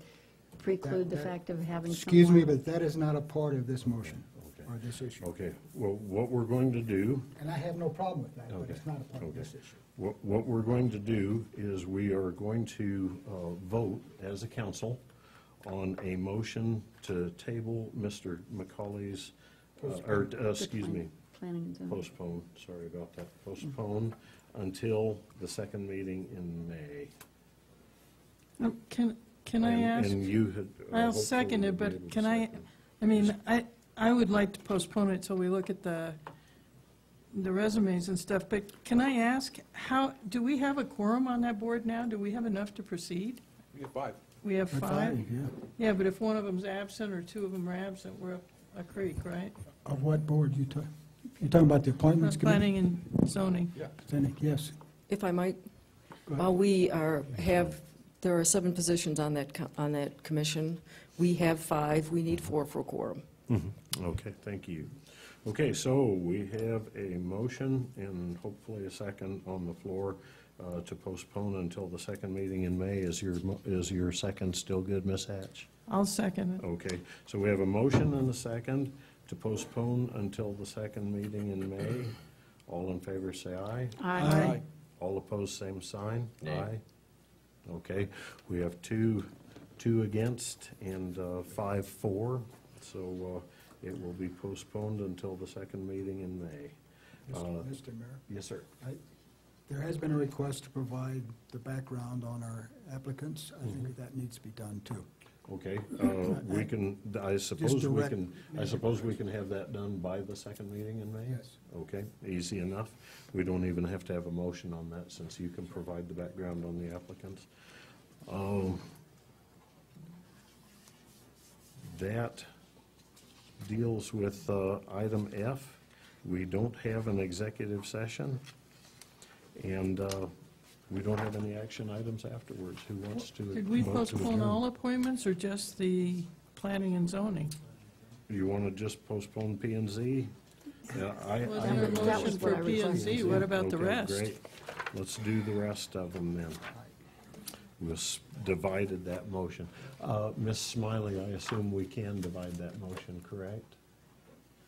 preclude the fact of having someone... Excuse me, but that is not a part of this motion or this issue. Okay, well, what we're going to do, And I have no problem with that, but Okay, it's not a part of okay. this issue. what we're going to do is we are going to vote as a council on a motion to table Mr. McCauley's, excuse me, Planning and zoning. postpone, sorry about that, postpone until the second meeting in May. Can I ask? And you had. I'll hopefully second will it, be able but to can I, second. I mean, I would like to postpone it till we look at the resumes and stuff, but can I ask, how, do we have a quorum on that board now? Do we have enough to proceed? We have 5. We have At five? yeah. Yeah, but if one of them's absent or two of them are absent, a creek, right? Of what board you talking? You're talking about the appointments committee? Planning and zoning. Yes. If I might, Go ahead. there are 7 positions on that commission. We have 5, we need 4 for quorum. Okay, thank you. Okay, so we have a motion and hopefully a second on the floor to postpone until the second meeting in May. Is your second still good, Ms. Hatch? I'll second it. Okay, so we have a motion and a second to postpone until the second meeting in May. All in favor, say aye. Aye. All opposed, same sign? Nay. Aye. Okay, we have two against and 5 for, so it will be postponed until the second meeting in May. Mr. Mayor? Yes, sir. There has been a request to provide the background on our applicants. I think that needs to be done, too. Okay, we can, I suppose direct- we can have that done by the second meeting in May? Yes. Okay, easy enough. We don't even have to have a motion on that since you can provide the background on the applicants. That deals with item F. We don't have an executive session, and we don't have any action items afterwards. Who wants to? Did we vote to postpone adjourn? all appointments or just the planning and zoning? You want to just postpone P and Z? Yeah, Was there a motion for P and Z? What about the Okay, rest? great. Let's do the rest of them then. We divided that motion. Ms. Smiley, I assume we can divide that motion, correct?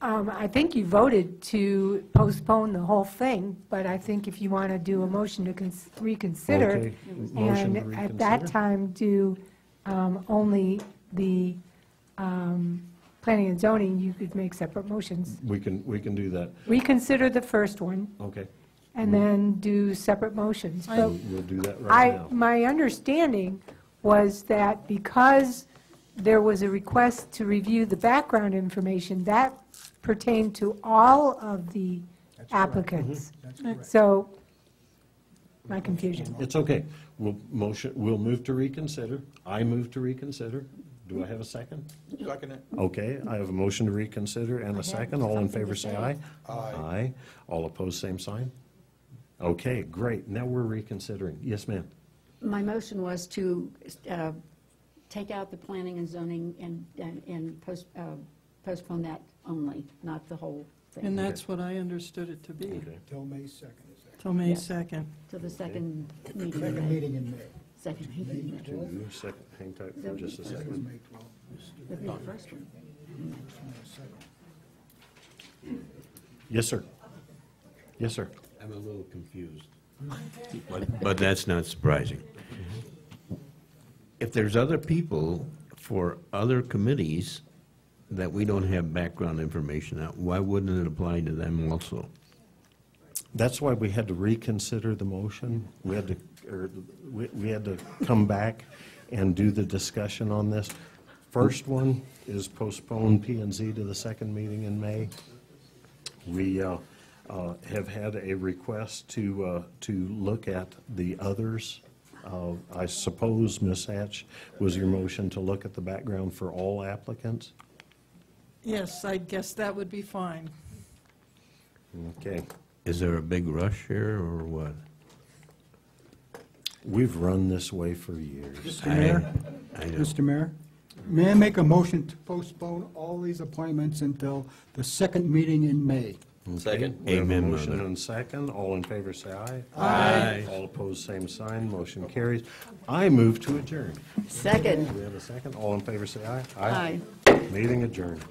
I think you voted to postpone the whole thing, but I think if you want to do a motion to reconsider, Okay, motion and to at that reconsider. time do only the planning and zoning, you could make separate motions. We can do that. Reconsider the first one, Okay. and then do separate motions. But We'll do that right now. my understanding was that because there was a request to review the background information, that pertained to all of the applicants. So, my confusion. It's okay. We'll move to reconsider. I move to reconsider. Do I have a second? Second it. Okay, I have a motion to reconsider and a second. All in favor, say aye. Aye. All opposed, same sign. Okay, great. Now we're reconsidering. Yes, ma'am. My motion was to take out the planning and zoning and postpone that only, not the whole thing. And that's what I understood it to be. Okay. Till May 2nd, is that? Till May Yes. 2nd. To the second meeting. Second meeting in May. Second meeting. in May. Two, second, hang tight for So- just a That was second. May 12th. That'd be the first one. Yes, sir. Yes, sir. I'm a little confused. But that's not surprising. If there's other people for other committees that we don't have background information on, why wouldn't it apply to them also? That's why we had to reconsider the motion. We had to come back and do the discussion on this. First one is postpone P and Z to the second meeting in May. We have had a request to look at the others. I suppose, Ms. Hatch, was your motion to look at the background for all applicants? Yes, I guess that would be fine. Okay. Is there a big rush here, or what? We've run this way for years. Mr. Mayor? I know. Mr. Mayor, may I make a motion to postpone all these appointments until the second meeting in May? Second. We have a Amen, motion Mother. and second. All in favor, say aye. Aye. All opposed, same sign. Motion carries. I move to adjourn. Second. Do we have a second? All in favor, say aye. Aye. Meeting adjourned.